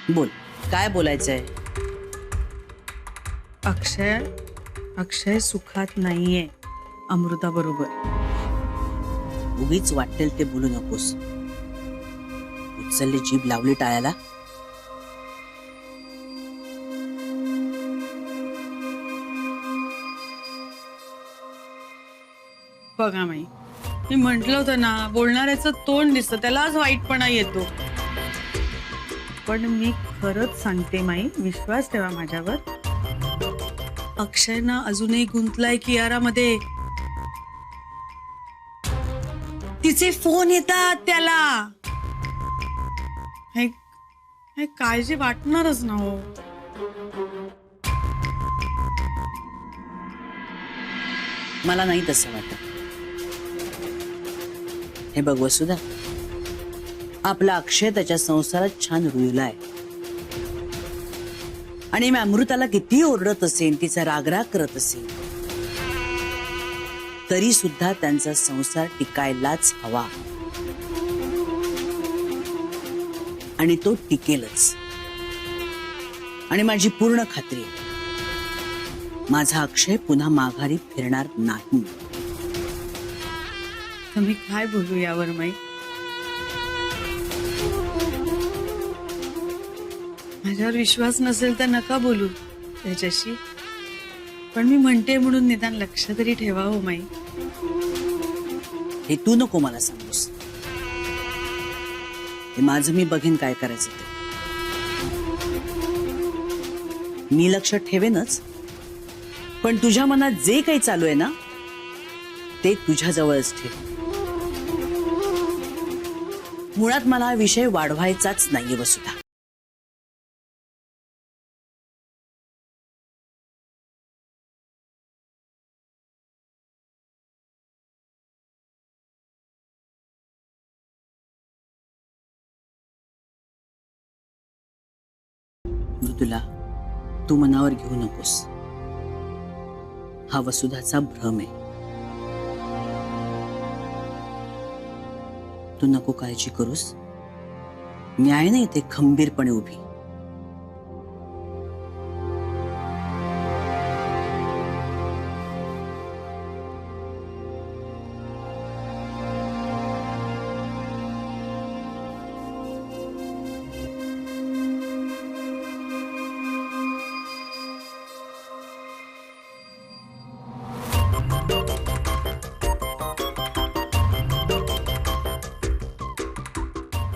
बोल, काय बोलायचंय? अक्षय सुखात नाहीये अमृता बरोबर. उगीच वाटेल ते बोलू नकोस. उचलली जीभ लावली टाळ्याला. बघा माई, मी म्हंटल होतं ना, बोलणाऱ्याचं तोंड दिसतं त्यालाच वाईटपणा येतो. पण मी खरंच सांगते माई, विश्वास ठेवा माझ्यावर. अक्षय ना अजूनही गुंतलाय कियारामध्ये. तिचे फोन येतात त्याला. हे काळजी वाटणारच ना हो. मला नाही तसं वाटत. हे बघ वसुधा, आपला अक्षय त्याच्या संसारात छान रुळलाय. आणि मी अमृताला किती ओरडत असेल, तिचा रागराग करत असेल, तरी सुद्धा त्यांचा संसार टिकायलाच हवा. आणि तो टिकेलच. आणि माझी पूर्ण खात्री आहे, माझा अक्षय पुन्हा माघारी फिरणार नाही. तुम्ही काय बोलू यावर माई? माझ्यावर विश्वास नसेल तर नका बोलू त्याच्याशी. पण मी म्हणते म्हणून निदान लक्ष तरी ठेवा हो माई. हे तू नको मला सांगूस. हे माझं मी बघेन काय करायचं ते. मी लक्ष ठेवेनच, पण तुझ्या मनात जे काही चालू आहे ना, ते तुझ्या जवळच ठेव. मुळात मला हा विषय वाढवायचाच नाहीये वसुधा. मृदुला, तू मनावर घेऊ नकोस. हा वसुधाचा भ्रम आहे. तू नको काळजी करूस. मी आहे ना इथे खंबीरपणे उभी.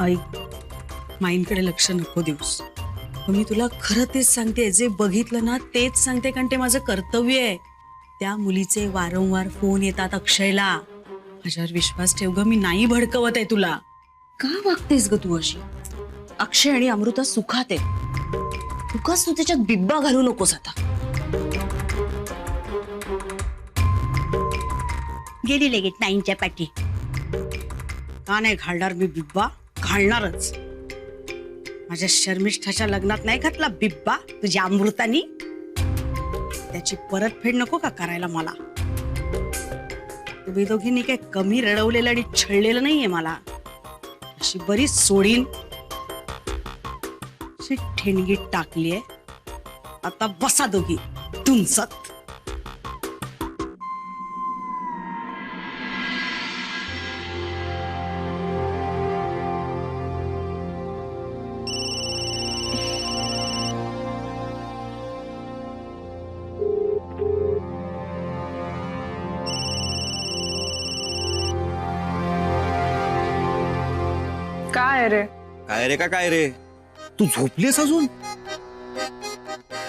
आई, माईंकडे लक्ष नको देऊस. मी तुला खरं तेच सांगते, जे बघितलं ना तेच सांगते, कारण ते माझं कर्तव्य आहे. त्या मुलीचे वारंवार फोन येतात अक्षयला. माझ्यावर विश्वास ठेव ग, मी नाही भडकवत आहे तुला. का वागतेस ग तू अशी? अक्षय आणि अमृता सुखात आहेत. उगाच तू त्याच्यात बिब्बा घालू नकोस आता. गेली लगेच नाईंच्या पाठी. का नाही घालणार मी बिब्बा? घालणारच. माझ्या शर्मिष्ठाच्या लग्नात नाही घातला बिब्बा तुझ्या अमृतानी. त्याची परतफेड नको का करायला मला? तुम्ही दोघींनी काही कमी रडवलेलं आणि छळलेलं नाहीये मला. अशी बरीच सोडीन. अशी ठेणगीत टाकलीये. आता बसा दोघी तुमचत. काय रे? काय रे काय रे, तू झोपलीस अजून?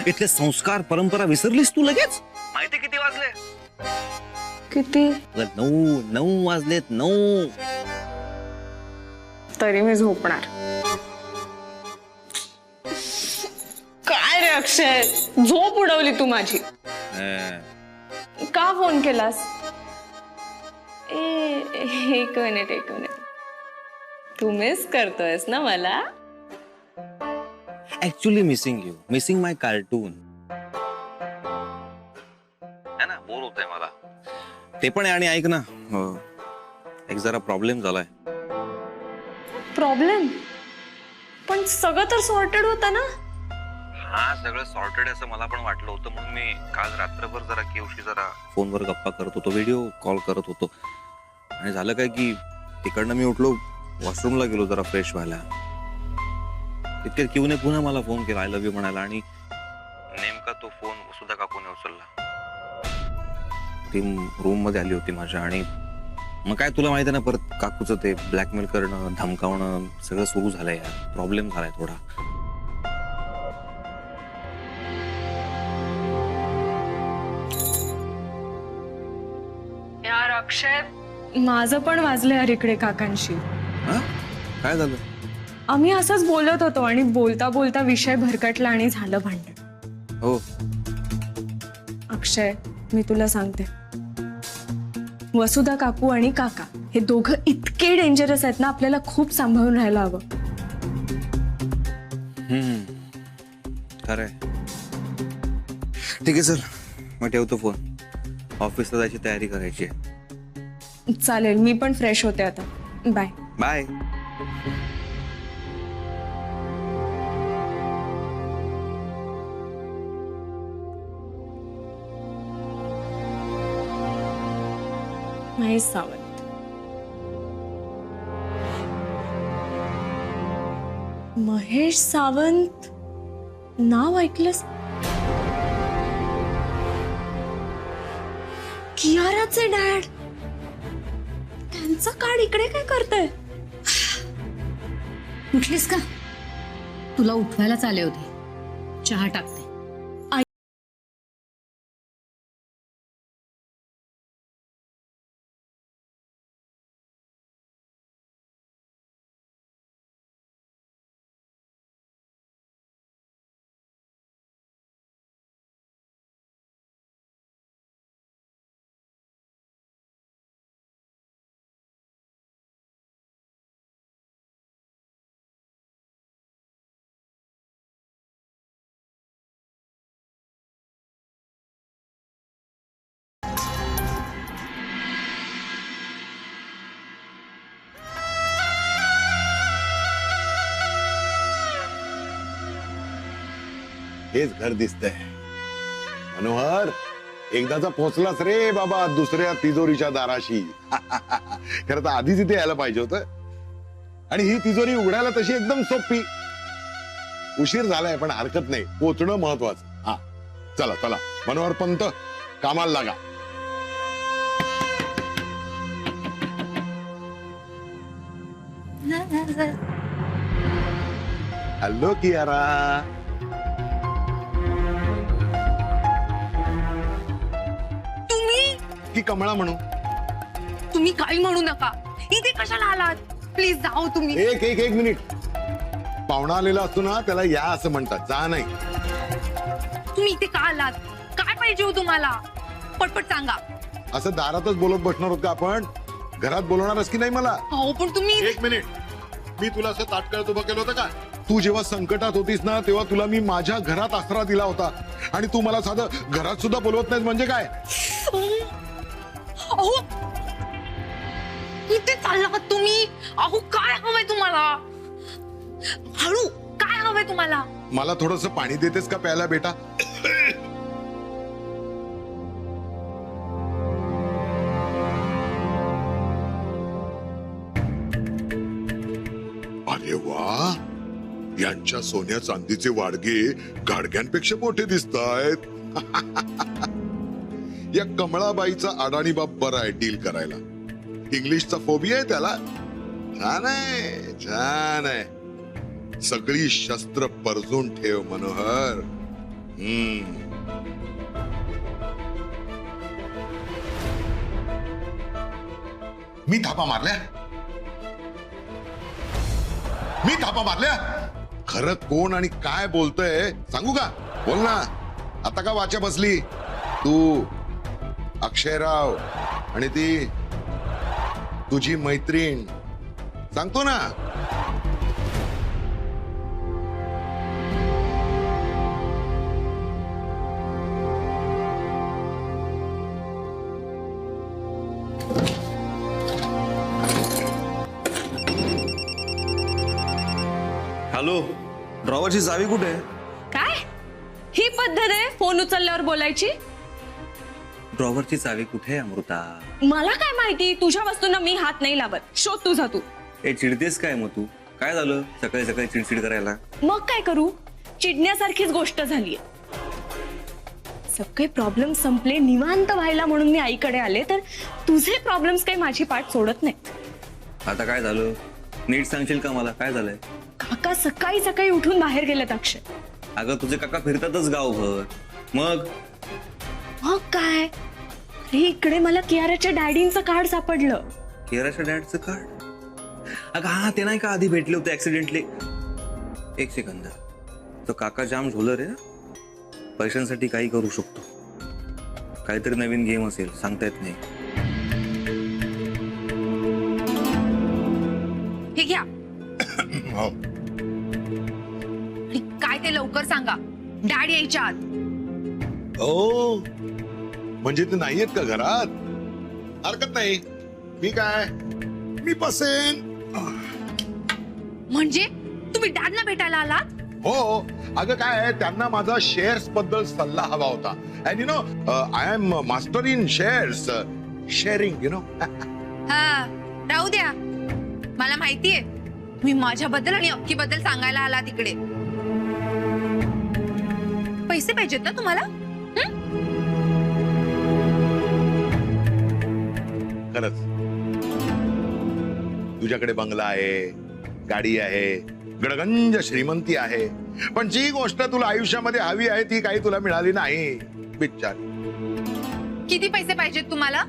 इथले संस्कार परंपरा विसरलीस तू लगेच? माहिती किती वाजले? किती? 9 वाजलेत 9. तरी मी झोपणार. काय रे अक्षय, झोप उडवली तू माझी. का फोन केलास? एक मिनिट. तू मिस करतोयस ना मला? ऍक्च्युली मिसिंग माय कार्टून. है ना, बोर होतंय मला. ते पण आहे. आणि ऐक ना, एक जरा प्रॉब्लेम झालाय. प्रॉब्लेम? पण सगळं तर सॉर्टेड होतं ना. हा सगळं सॉर्टेड असं मला पण वाटलं होतं, म्हणून मी काल रात्रभर जरा केवशी जरा फोनवर गप्पा करत होतो, व्हिडिओ कॉल करत होतो. आणि झालं काय की तिकडनं मी उठलो, वॉशरूमला गेलो जरा फ्रेश व्हायला. तितक्यात किवने पुन्हा मला फोन केला आय लव्ह यू म्हणायला, आणि नेमका तो फोन सुद्धा काकूने उचलला. ती रूम मध्ये आली होती माझ्या, आणि मग काय तुला माहिती आहे ना, परत काकूचं ते ब्लॅकमेल करणं, धमकावणं सगळं सुरू झालंय यार. प्रॉब्लेम झालाय थोडा. यार अक्षय, माझं पण वाजलं यार इकडे काकांशी. हा काय झालं? आम्ही असंच बोलत होतो आणि बोलता बोलता विषय भरकटला आणि झालं भांडण. हो अक्षय, मी तुला सांगते, वसुधा काकू आणि काका हे दोघं इतके डेंजरस आहेत ना, आपल्याला खूप सांभाळून राहायला हवं. खरंय. ठीक आहे चल, मग ठेवतो फोन. ऑफिसला जायची तयारी करायची आहे. चालेल, मी पण फ्रेश होते आता. बाय. बाय. महेश सावंत. महेश सावंत नाव ऐकलंस? कियाराचे डॅड. त्यांचा कार्ड इकडे काय करतंय? उठलीस का? तुला उठवायलाच आले होते. चहा टाकते. हेच घर दिसतंय. मनोहर, एकदाचा पोहोचलाच रे बाबा दुसऱ्या तिजोरीच्या दाराशी. खरं तर आधीच इथे यायला पाहिजे होतं. आणि ही तिजोरी उघडायला तशी एकदम सोपी. उशीर झालाय पण हरकत नाही, पोचणं महत्वाचं. हा चला चला मनोहर पंत, कामाला लागा. हॅलो कियारा. की कमळा म्हणू? तुम्ही काही म्हणू नका. इथे कशाला आलात? प्लीज जाओ तुम्ही. एक एक एक मिनिट. पाहुणा आलेला असतो ना, त्याला या असं म्हणतात, जा नाही. तुम्ही इथे का आलात? काय पाहिजे हो तुम्हाला? पटपट सांगा. असं दारातच बोलत बसणार होत का आपण? घरात बोलवणारच की नाही मला? हो पण तुम्ही. एक मिनिट. मी तुला असं ताटकळत उभं केलं होतं का? तू जेव्हा संकटात होतीस ना, तेव्हा तुला मी माझ्या घरात आसरा दिला होता. आणि तू मला साधं घरात सुद्धा बोलवत नाहीस म्हणजे काय? अहो इथे चालला तुम्ही. अहो काय हवंय तुम्हाला? हळू. काय हवंय तुम्हाला? मला थोडस पाणी देतेस का प्यायला बेटा? अरे वा, यांच्या सोन्या चांदीचे वाडगे गाडग्यांपेक्षा मोठे दिसतायत. या कमळाबाईचा अडाणी बाप बरा आहे डील करायला. इंग्लिशचा फोबिया आहे त्याला. छान आहे, छान आहे. सगळी शस्त्र परजून ठेव मनोहर. मी थापा मारल्या. मी थापा मारल्या. खरं कोण आणि काय बोलतय सांगू का? बोल ना. आता का वाचा बसली? तू, अक्षयराव आणि ती तुझी मैत्रीण. सांगतो ना. हॅलो, ड्रॉवरची चावी कुठे आहे? काय ही पद्धत आहे फोन उचलल्यावर बोलायची? ड्रॉवरची चावी कुठे आहे अमृता? मला काय माहिती, तुझ्या वस्तूंना मी हात नाही लावत. शोध तुझा तू. ए, चिडतेस काय मग तू? काय झालं सकाळी सकाळी चिडचिड करायला? मग काय करू, चिडण्यासारखीच गोष्ट झालीये. सगळे प्रॉब्लेम संपले, निवांत व्हायला म्हणून मी आईकडे आले, तर तुझे प्रॉब्लेम्स काही माझी पाठ सोडत नाहीत. आता काय झालं नीट सांगशील का मला? काय झालंय? काका सकाळी सकाळी उठून बाहेर गेलेत अक्षय. अगं तुझे काका फिरतातच गावभर. मग मग काय, अरे इकडे मला कियाराच्या डॅडींचं कार्ड सापडलं. केराच्या डॅडचं कार्ड? अगं हा, ते नाही का आधी भेटले होते ऍक्सिडेंटली. एक सेकंद, तो काका जाम झोलर आहे. पैशांसाठी काही करू शकतो. काहीतरी नवीन गेम असेल, सांगता येत नाही. हे घ्या. हो. आणि काय ते लवकर सांगा, डॅड यायच्या आत. ओ, म्हणजे ते नाहीयेत का घरात? हरकत नाही, मी बसेन. म्हणजे तुम्ही डॅडना भेटायला आलात? हो, अगं काय आहे, त्यांना माझा शेअर्स बद्दल सल्ला हवा होता. And you know, I am master in shares, sharing, you know. हा, राहू द्या. मला माहितीये तुम्ही माझ्याबद्दल आणि अक्कीबद्दल सांगायला आला तिकडे. पैसे पाहिजेत ना तुम्हाला? खरंच तुझ्याकडे बंगला आहे, गाडी आहे, गडगंज श्रीमंती आहे, पण जी गोष्ट तुला आयुष्यामध्ये हवी आहे ती काही तुला मिळाली नाही. विचार. किती पैसे पाहिजेत तुम्हाला?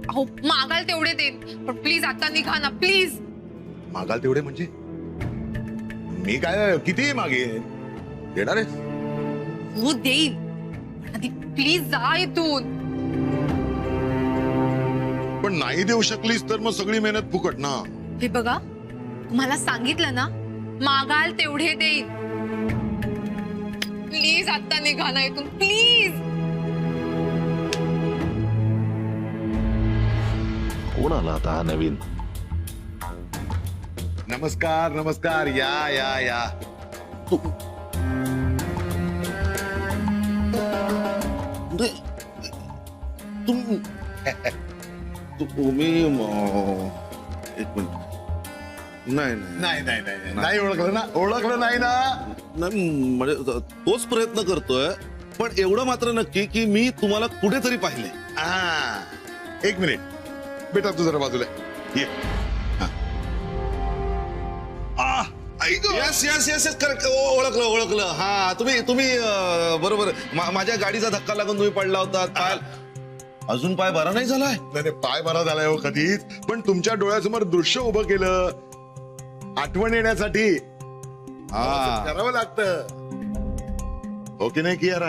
अहो, मागाल तेवढे देईन, पण प्लीज आता निघा ना, प्लीज. मागाल तेवढे म्हणजे? मी काय किती मागेन? देणार आहेस? हो देईन, पण आधी प्लीज जा इथून. पण नाही देऊ शकलीस तर मग सगळी मेहनत फुकट ना. हे बघा, तुम्हाला सांगितलं ना, मागाल तेवढे देईन. प्लीज आता निघा ना इथून, प्लीज. कोण आला आता हा नवीन? नमस्कार नमस्कार, या या या. तुम्ही एक मिनिट. नाही नाही नाही नाही नाही ओळखलं ना, ओळखलं नाही ना. नाही, म्हणजे तोच प्रयत्न करतोय, पण एवढं मात्र नक्की की मी तुम्हाला कुठेतरी पाहिले. एक मिनिट बेटा, तू जरा बाजूला ये. Yes yes yes yes, correct. ओळखलं ओळखलं. हा, तुम्ही बरोबर. माझ्या गाडीचा धक्का लागून तुम्ही पडला होता. अजून पाय बरा नाही झालाय? नाही पाय बरा झालाय हो कधीच, पण तुमच्या डोळ्यासमोर दृश्य उभं केलं, आठवण येण्यासाठी करावं लागतं. हो की नाही कियारा?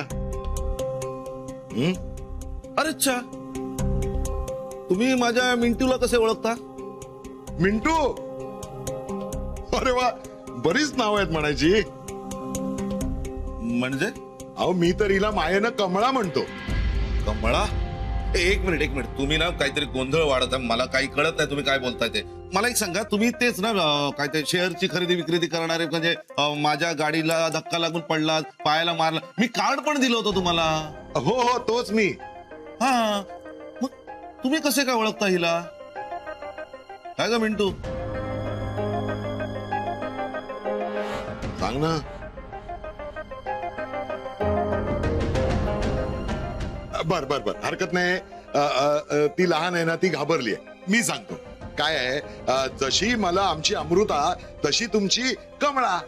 अरे अच्छा, तुम्ही माझ्या मिंटूला कसे ओळखता? मिंटू? अरे वा, बरीच नाव आहेत म्हणायची. म्हणजे? अहो, मी तर हिला मायेनं कमळा म्हणतो. कमळा? एक मिनिट, तुम्ही ना काहीतरी गोंधळ वाढत आहे. मला काही कळत नाही तुम्ही काय बोलताय ते. मला एक सांगा, तुम्ही तेच ना काय ते शेअरची खरेदी विक्री करणारे, म्हणजे माझ्या गाडीला धक्का लागून पडला, पायाला मारला, मी कार्ड पण दिलं होतं तुम्हाला. हो हो, तोच मी. हा, मग तुम्ही कसे काय ओळखता हिला? काय ग मिंटू? सांग ना. बर बर बर, हरकत नाही. ती लहान आहे ना, ती घाबरली आहे. मी सांगतो काय आहे. जशी मला आमची अमृता, तशी तुमची कमळा.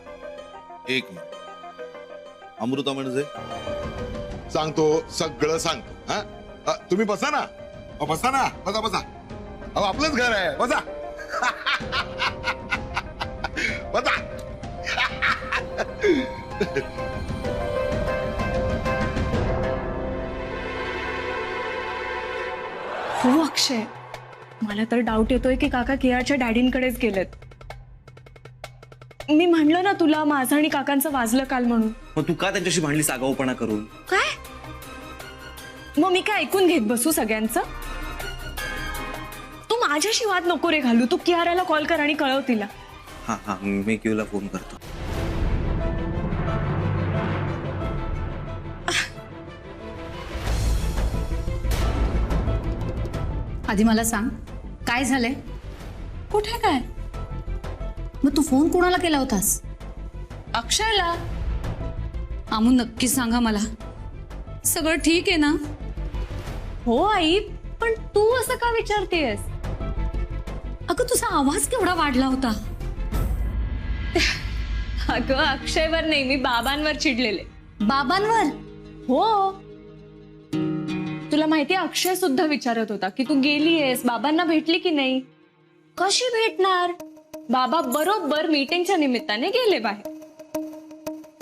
एक मिनिट, अमृता म्हणजे? सांगतो, सगळं सांगतो. हा, तुम्ही बसा ना. बसा ना, बसा बसा. अहो, आपलंच घर आहे, बसा. बसा. हो अक्षय, मला तर डाऊट येतोय की काका कियाराच्या डॅडींकडेच गेलेत. मी म्हणलं ना तुला, माझं आणि काकांचं वाजलं काल म्हणून. मग तू का त्यांच्याशी भांडलीस आगाऊपणा करून? काय मग मी काय ऐकून घेत बसू सगळ्यांचं? तू माझ्याशी वाद नको रे घालू. तू कियाराला कॉल कर आणि कळव तिला. हा हा मी क्यूला फोन करतो. आधी मला सांग, काय झालंय? कुठे काय? मग तू फोन कोणाला केला होतास? अक्षयला. आमू नक्की सांगा मला, सगळं ठीक आहे ना? हो आई, पण तू असं का विचारतेस? अगं तुझा आवाज केवढा वाढला होता. अगं अक्षयवर नाही, मी बाबांवर चिडलेले. बाबांवर? हो, तुला माहितीये अक्षय सुद्धा विचारत होता की तू गेलीयस, बाबांना भेटली की नाही. कशी भेटणार? बाबा बरोबर मीटिंगच्या निमित्ताने गेले बाहेर,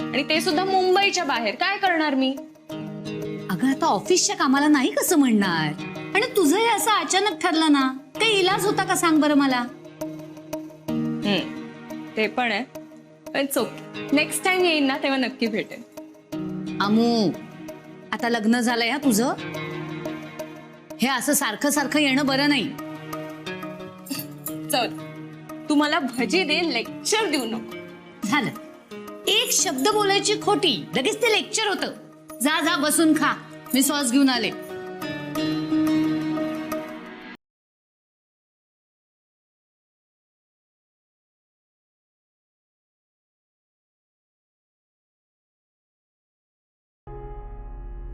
आणि ते सुद्धा मुंबईच्या बाहेर. काय करणार मी? अगं आता ऑफिसच्या कामाला नाही कसं म्हणणार, आणि तुझं हे असं अचानक ठरलं ना, काही इलाज होता का सांग बरं मला. ते पण आहे, पण नेक्स्ट टाइम येईन ना तेव्हा नक्की भेटेन. आमू, आता लग्न झालंय हा तुझं, हे असं सारखं सारखं येणं बरं नाही. चल, तू मला भजी दे, लेक्चर देऊ नको. झालं, एक शब्द बोलायची खोटी, लगेच ते लेक्चर होतं. जा जा बसून खा, मी सॉस घेऊन आले.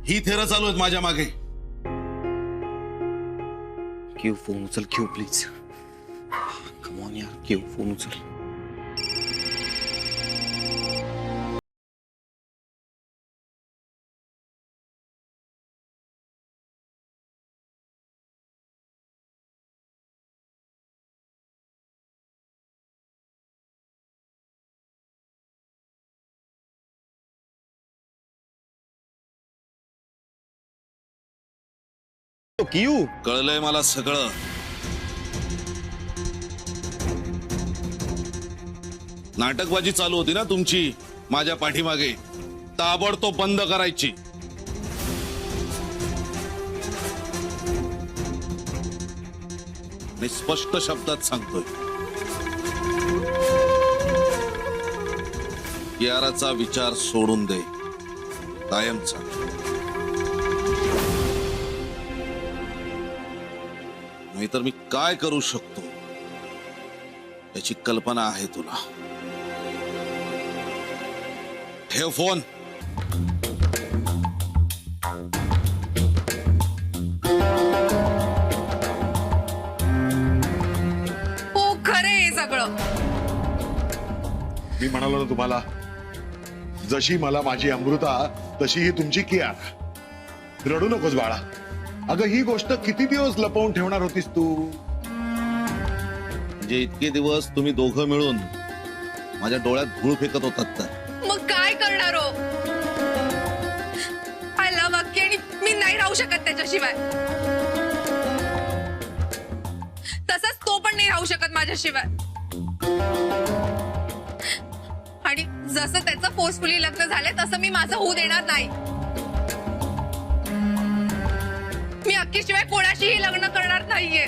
ही थेरं चालू आहेत माझ्या मागे. क्यू फोन उचल, क्यू प्लीज. कम ऑन यार, क्यू फोन उचल. क्यू, कळलंय मला सगळं. नाटकबाजी चालू होती ना तुमची माझ्या पाठीमागे, ताबडतोब बंद करायची. मी स्पष्ट शब्दात सांगतोय, याराचा विचार सोडून दे, कायमचा. नाहीतर मी काय करू शकतो याची कल्पना आहे तुला. ठेव फोन. हो खरं हे सगळं. मी म्हणालो ना तुम्हाला, जशी मला माझी अमृता तशी ही तुमची किया. रडू नकोस बाळा. अगं ही गोष्ट किती दिवस लपवून ठेवणार होतीस तू? म्हणजे इतके दिवस तुम्ही दोघं मिळून माझ्या डोळ्यात धूळ फेकत होतात तर मग काय करणार हो? आय लव्ह अक्की आणि मी नाही राहू शकत त्याच्याशिवाय. तसंच तो पण नाही राहू शकत माझ्याशिवाय. आणि जसं त्याचं फोर्सफुली लग्न झालंय तसं मी माझं होऊ देणार नाही. मी अक्कीशिवाय कोणाशीही लग्न करणार नाहीये.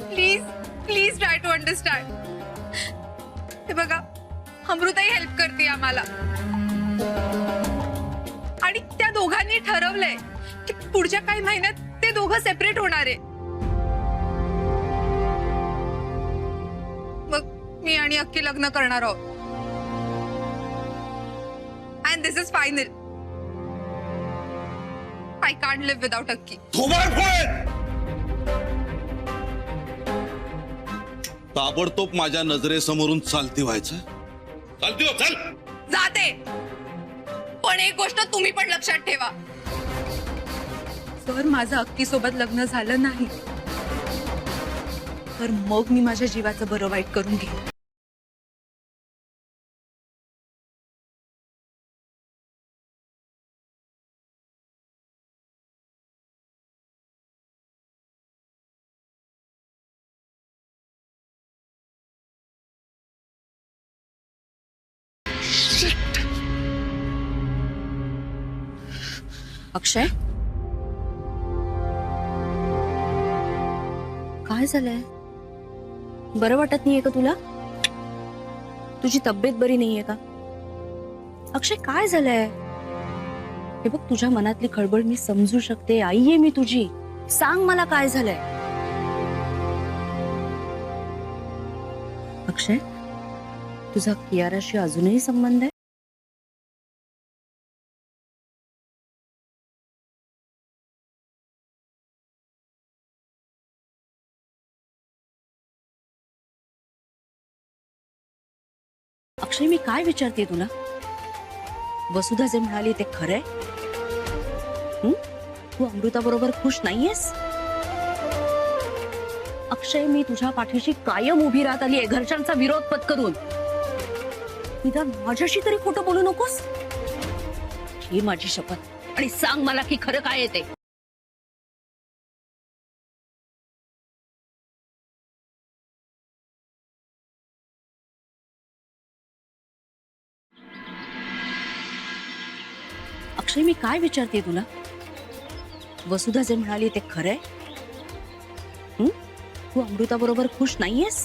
Please please try to understand. हे बघा, अमृताही हेल्प करते आम्हाला, आणि त्या दोघांनी ठरवलंय की पुढच्या काही महिन्यात ते दोघं सेपरेट होणार आहे. मग मी आणि अक्की लग्न करणार आहोत. And this is final. I can't live without Akki. ताबडतोब माझ्या नजरेसमोरून चालती व्हायचं. चालती हो, चल. जाते, पण एक गोष्ट तुम्ही पण लक्षात ठेवा. जर माझं अक्की सोबत लग्न झालं नाही तर मग मी माझ्या जीवाचं बरं वाईट करून घेईन. अक्षय, काय झालंय? बरं वाटत नाहीये का तुला? तुझी तब्येत बरी नाहीये का? अक्षय काय झालंय? हे बघ, तुझ्या मनातली खळबळ मी समजू शकते, आई आहे मी तुझी. सांग मला काय झालंय. अक्षय, तुझा कियाराशी अजूनही संबंध आहे? अक्षय, मी काय विचारते तुला? वसुधा जे म्हणाली ते खरंय? तू अमृताबरोबर खुश नाहीयेस? अक्षय, मी तुझ्या पाठीशी कायम उभी राहत आली आहे, घरच्यांचा विरोध पत्करून. निदान माझ्याशी तरी खोटं बोलू नकोस. ही माझी शपथ. आणि सांग मला की खरं काय आहे ते. अक्षय, मी काय विचारते तुला? वसुधा जे म्हणाली ते खरंय? तू अमृताबरोबर खुश नाहीयेस?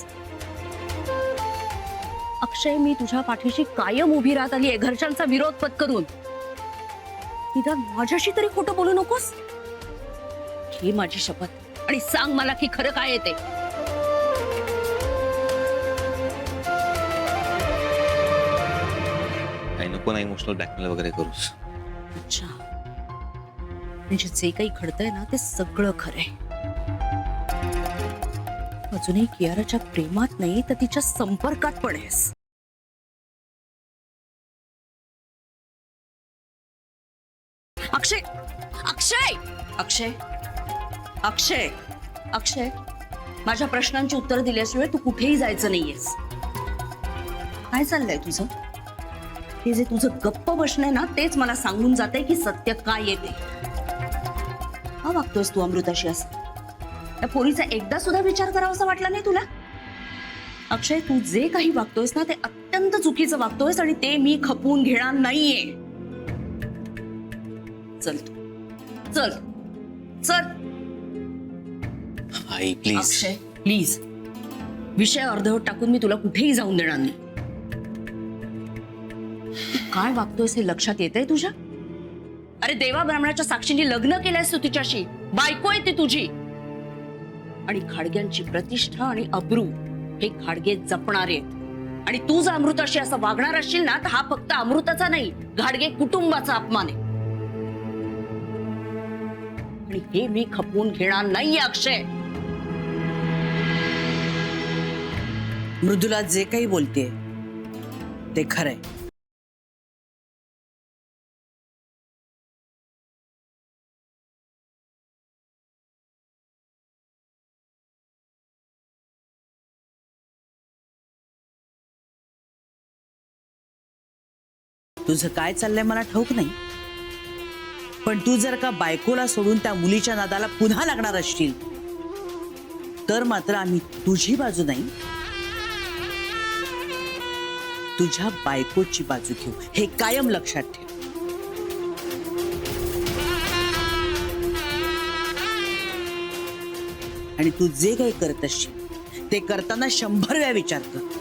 अक्षय, मी तुझ्या पाठीशी कायम उभी राहत आली आहे, घरच्यांचा विरोध पत्करून. निदान माझ्याशी तरी खोटं बोलू नकोस. ही माझी शपथ. आणि सांग मला की खरं काय आहे ते. काही नको ना इमोशनल ब्लॅकमेल वगैरे करूस. अच्छा, म्हणजे जे काही घडतंय ना ते सगळं खरंय. अजूनही कियाराच्या प्रेमात नाही तर तिच्या संपर्कात पण आहेस. अक्षय, अक्षय, अक्षय, अक्षय, अक्षय, माझ्या प्रश्नांची उत्तर दिल्याशिवाय तू कुठेही जायचं नाहीयेस. काय चाललंय तुझं? हे जे तुझं गप्प बसणं आहे ना तेच मला सांगून जाते की सत्य काय येते. का वागतोयस तू अमृताशी असं? त्या पोरीचा एकदा सुद्धा विचार करावासा वाटला नाही तुला? अक्षय, तू जे काही वागतोयस ना ते अत्यंत चुकीचं वागतोयस आणि ते मी खपवून घेणार नाहीये. चल तू, चल चल. आई प्लीज. Akshay, please. विषय अर्धवट टाकून मी तुला कुठेही जाऊन देणार नाही. तू काय वागतोयस हे लक्षात येतंय तुझ्या? अरे, देवा ब्राह्मणाच्या साक्षीने लग्न केलंयस तू तिच्याशी. बायको आहे ती तुझी. आणि खाडग्यांची प्रतिष्ठा आणि अब्रू हे खाडगे जपणारे आहेत. आणि तू जर अमृताशी असं वागणार असशील ना तर हा फक्त अमृताचा नाही, घाडगे कुटुंबाचा अपमान आहे. आणि हे मी खपवून घेणार नाहीये अक्षय. मृदुला जे काही बोलतेय ते खरंय. तुझं काय चाललंय मला ठाऊक नाही, पण तू जर का बायकोला सोडून त्या मुलीच्या नादाला पुन्हा लागणार असशील तर मात्र आम्ही तुझी बाजू नाही, तुझ्या बायकोची बाजू घेऊ. हे कायम लक्षात ठेव. आणि तू जे काही करत असशील ते करताना 100 वेळा विचार कर.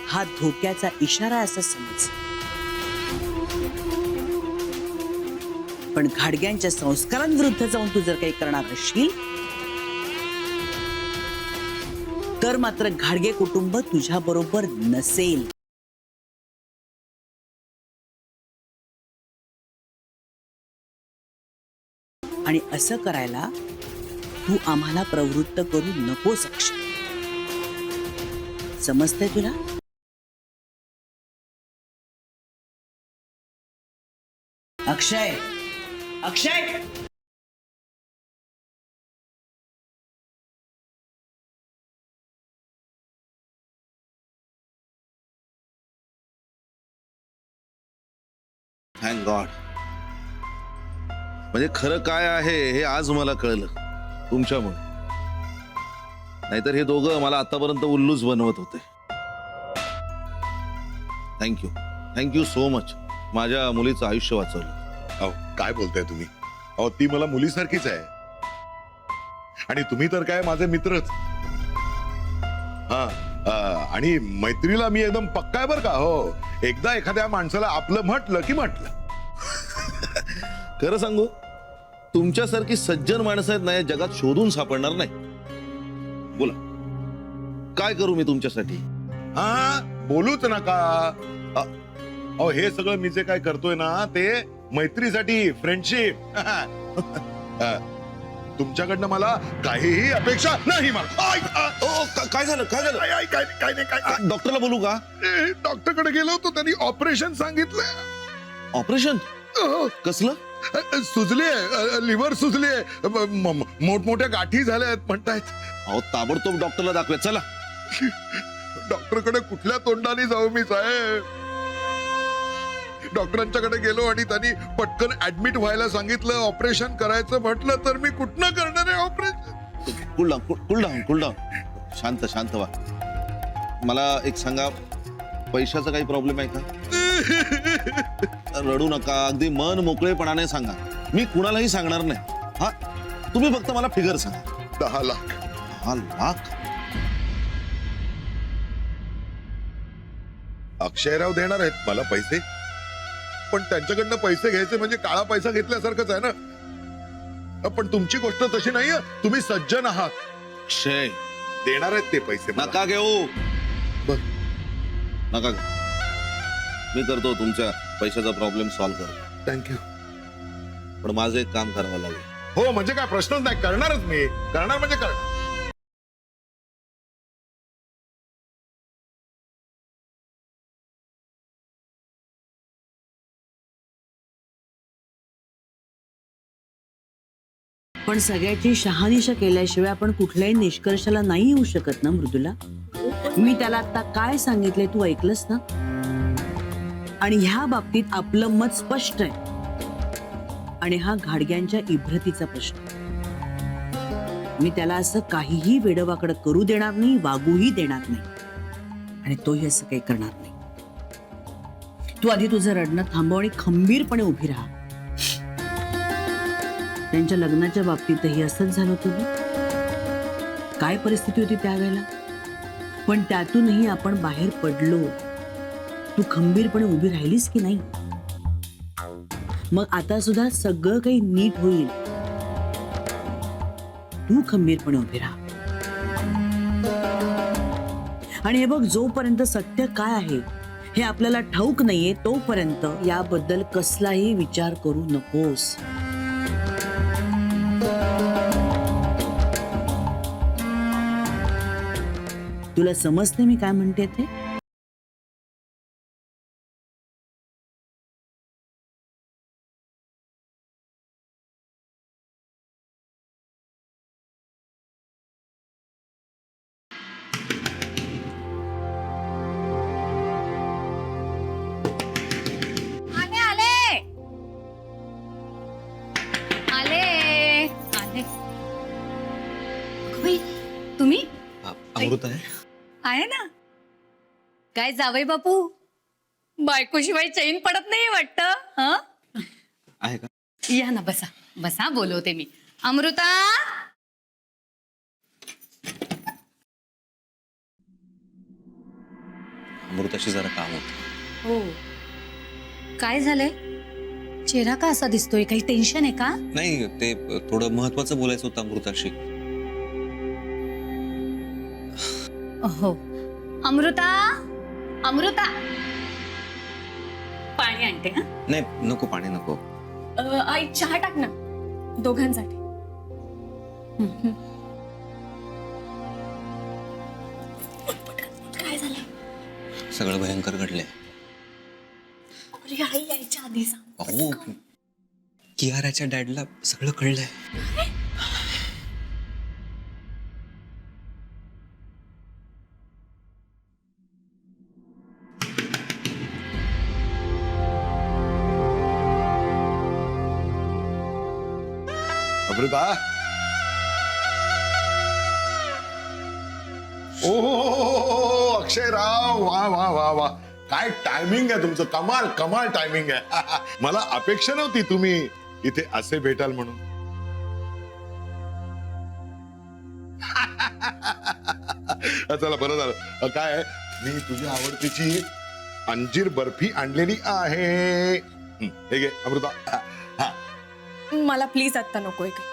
हा धोक्याचा इशारा असं समज. पण घाडग्यांच्या संस्कारांविरुद्ध जाऊन तू जर काही करणार असशील तर मात्र घाडगे कुटुंब तुझ्या बरोबर नसेल. आणि असं करायला तू आम्हाला प्रवृत्त करू नकोस अक्षय. समजतंय तुला? अक्षय, अक्षय, थँक गॉड. म्हणजे खरं काय आहे हे आज मला कळलं तुमच्यामुळे. नाहीतर हे दोघं मला आतापर्यंत उल्लूच बनवत होते. Thank you, thank you so much. माझ्या मुलीचं आयुष्य वाचवलं. अहो, काय बोलताय तुम्ही? अहो, ती मला मुलीसारखीच आहे. आणि तुम्ही तर काय माझे मित्रच. हा आणि मैत्रीला मी एकदम पक्का आहे बर का. हो, एकदा एखाद्या माणसाला आपलं म्हटलं की म्हटलं. खरं सांगू, तुमच्यासारखी सज्जन माणसं आहेत ना या जगात शोधून सापडणार नाही. बोला, काय करू मी तुमच्यासाठी? हा, बोलूच नका. अहो, हे सगळं मी जे काय करतोय ना ते मैत्रीसाठी, फ्रेंडशिप. तुमच्याकडनं मला काहीही अपेक्षा नाही. काय झालं? काय झालं? काय नाही. डॉक्टरला बोलू का? डॉक्टरकडे गेलो होतो, त्यांनी ऑपरेशन सांगितलं. ऑपरेशन? कसलं? सुजले, लिव्हर सुजले, मोठमोठ्या गाठी झाल्या आहेत म्हणतायत. अहो, ताबडतोब डॉक्टरला दाखवूया. चला. डॉक्टरकडे कुठल्या तोंडाने जाऊ मी साहेब? डॉक्टरांच्याकडे गेलो आणि त्यांनी पटकन ऍडमिट व्हायला सांगितलं. ऑपरेशन करायचं म्हटलं तर मी कुठनं करणार आहे ऑपरेशन? Cool down. शांत व्हा. मला एक सांगा, पैशाचा काही प्रॉब्लेम आहे का? रडू नका, अगदी मन मोकळेपणाने सांगा. मी कुणालाही सांगणार नाही. हा, तुम्ही फक्त मला फिगर सांगा. 10 लाख. 10 लाख? अक्षयराव देणार आहेत मला पैसे, पण त्यांच्याकडनं पैसे घ्यायचे म्हणजे काळा पैसा घेतल्यासारखंच आहे ना. पण तुमची गोष्ट तशी नाहीये. तुम्ही सज्जन आहात. अक्षय, देणार आहेत ते पैसे मला. नका घेऊ. बर. नका घेऊ. मी करतो तुमच्या पैशाचा प्रॉब्लेम सॉल्व्ह करतो. थँक्यू. पण माझं एक काम करावं लागेल. हो, म्हणजे काय प्रश्नच नाही. करणारच मी. करणार म्हणजे करणार. पण सगळ्याची शहानिशा केल्याशिवाय आपण कुठल्याही निष्कर्षाला नाही येऊ शकत ना मृदुला. मी त्याला आता काय सांगितलंय तू ऐकलंस ना. आणि ह्या बाबतीत आपलं मत स्पष्ट आहे. आणि हा घाडग्यांच्या इब्रतीचा प्रश्न. मी त्याला असं काहीही वेडवाकडं करू देणार नाही, वागूही देणार नाही. आणि तोही असं काही करणार नाही. तू आधी तुझं रडणं थांबव आणि खंबीरपणे उभी राहा. त्यांच्या लग्नाच्या बाबतीतही असंच झालं होतं ना. काय परिस्थिती होती त्यावेळेला, पण त्यातूनही आपण बाहेर पडलो. तू खंबीरपणे उभी राहिलीस की नाही? मग आता सुद्धा सगळं काही नीट होईल. तू खंबीरपणे उभी राहा. आणि हे बघ, जोपर्यंत सत्य काय आहे हे आपल्याला ठाऊक नाहीये तोपर्यंत याबद्दल कसलाही विचार करू नकोस. तुला समजते मी काय म्हणते ते? तुम्ही अमृत आहे. आहे ना. काय जावई बापू, बायकोशिवाय चैन पडत नाही वाटतं. आहे का? या ना, बसा बसा, बोलवते मी. अमृता, अमृताशी जरा काम होतं. हो, काय झालंय? चेहरा का असा दिसतोय? काही टेन्शन आहे का? नाही, ते थोडं महत्वाचं बोलायचं होतं अमृताशी. हो. अमृता, अमृता, पाणी आणते. हा, नाही, नको, पाणी नको. आई चहा टाक ना दोघांसाठी. काय झालं? सगळं भयंकर घडलंय. अरे आई यायच्या आधी सांग. अहो, कियाराच्या डॅडला सगळं कळलंय. अमृता, ओ अक्षयराव, वा वा वा वा, काय टायमिंग आहे तुमचं. कमाल कमाल टायमिंग आहे. मला अपेक्षा नव्हती तुम्ही इथे असे भेटाल म्हणून. चला बरं झालं. काय मी तुझ्या आवडतीची अंजीर बर्फी आणलेली आहे. हे घे अमृता. हा मला प्लीज आता नकोय काय.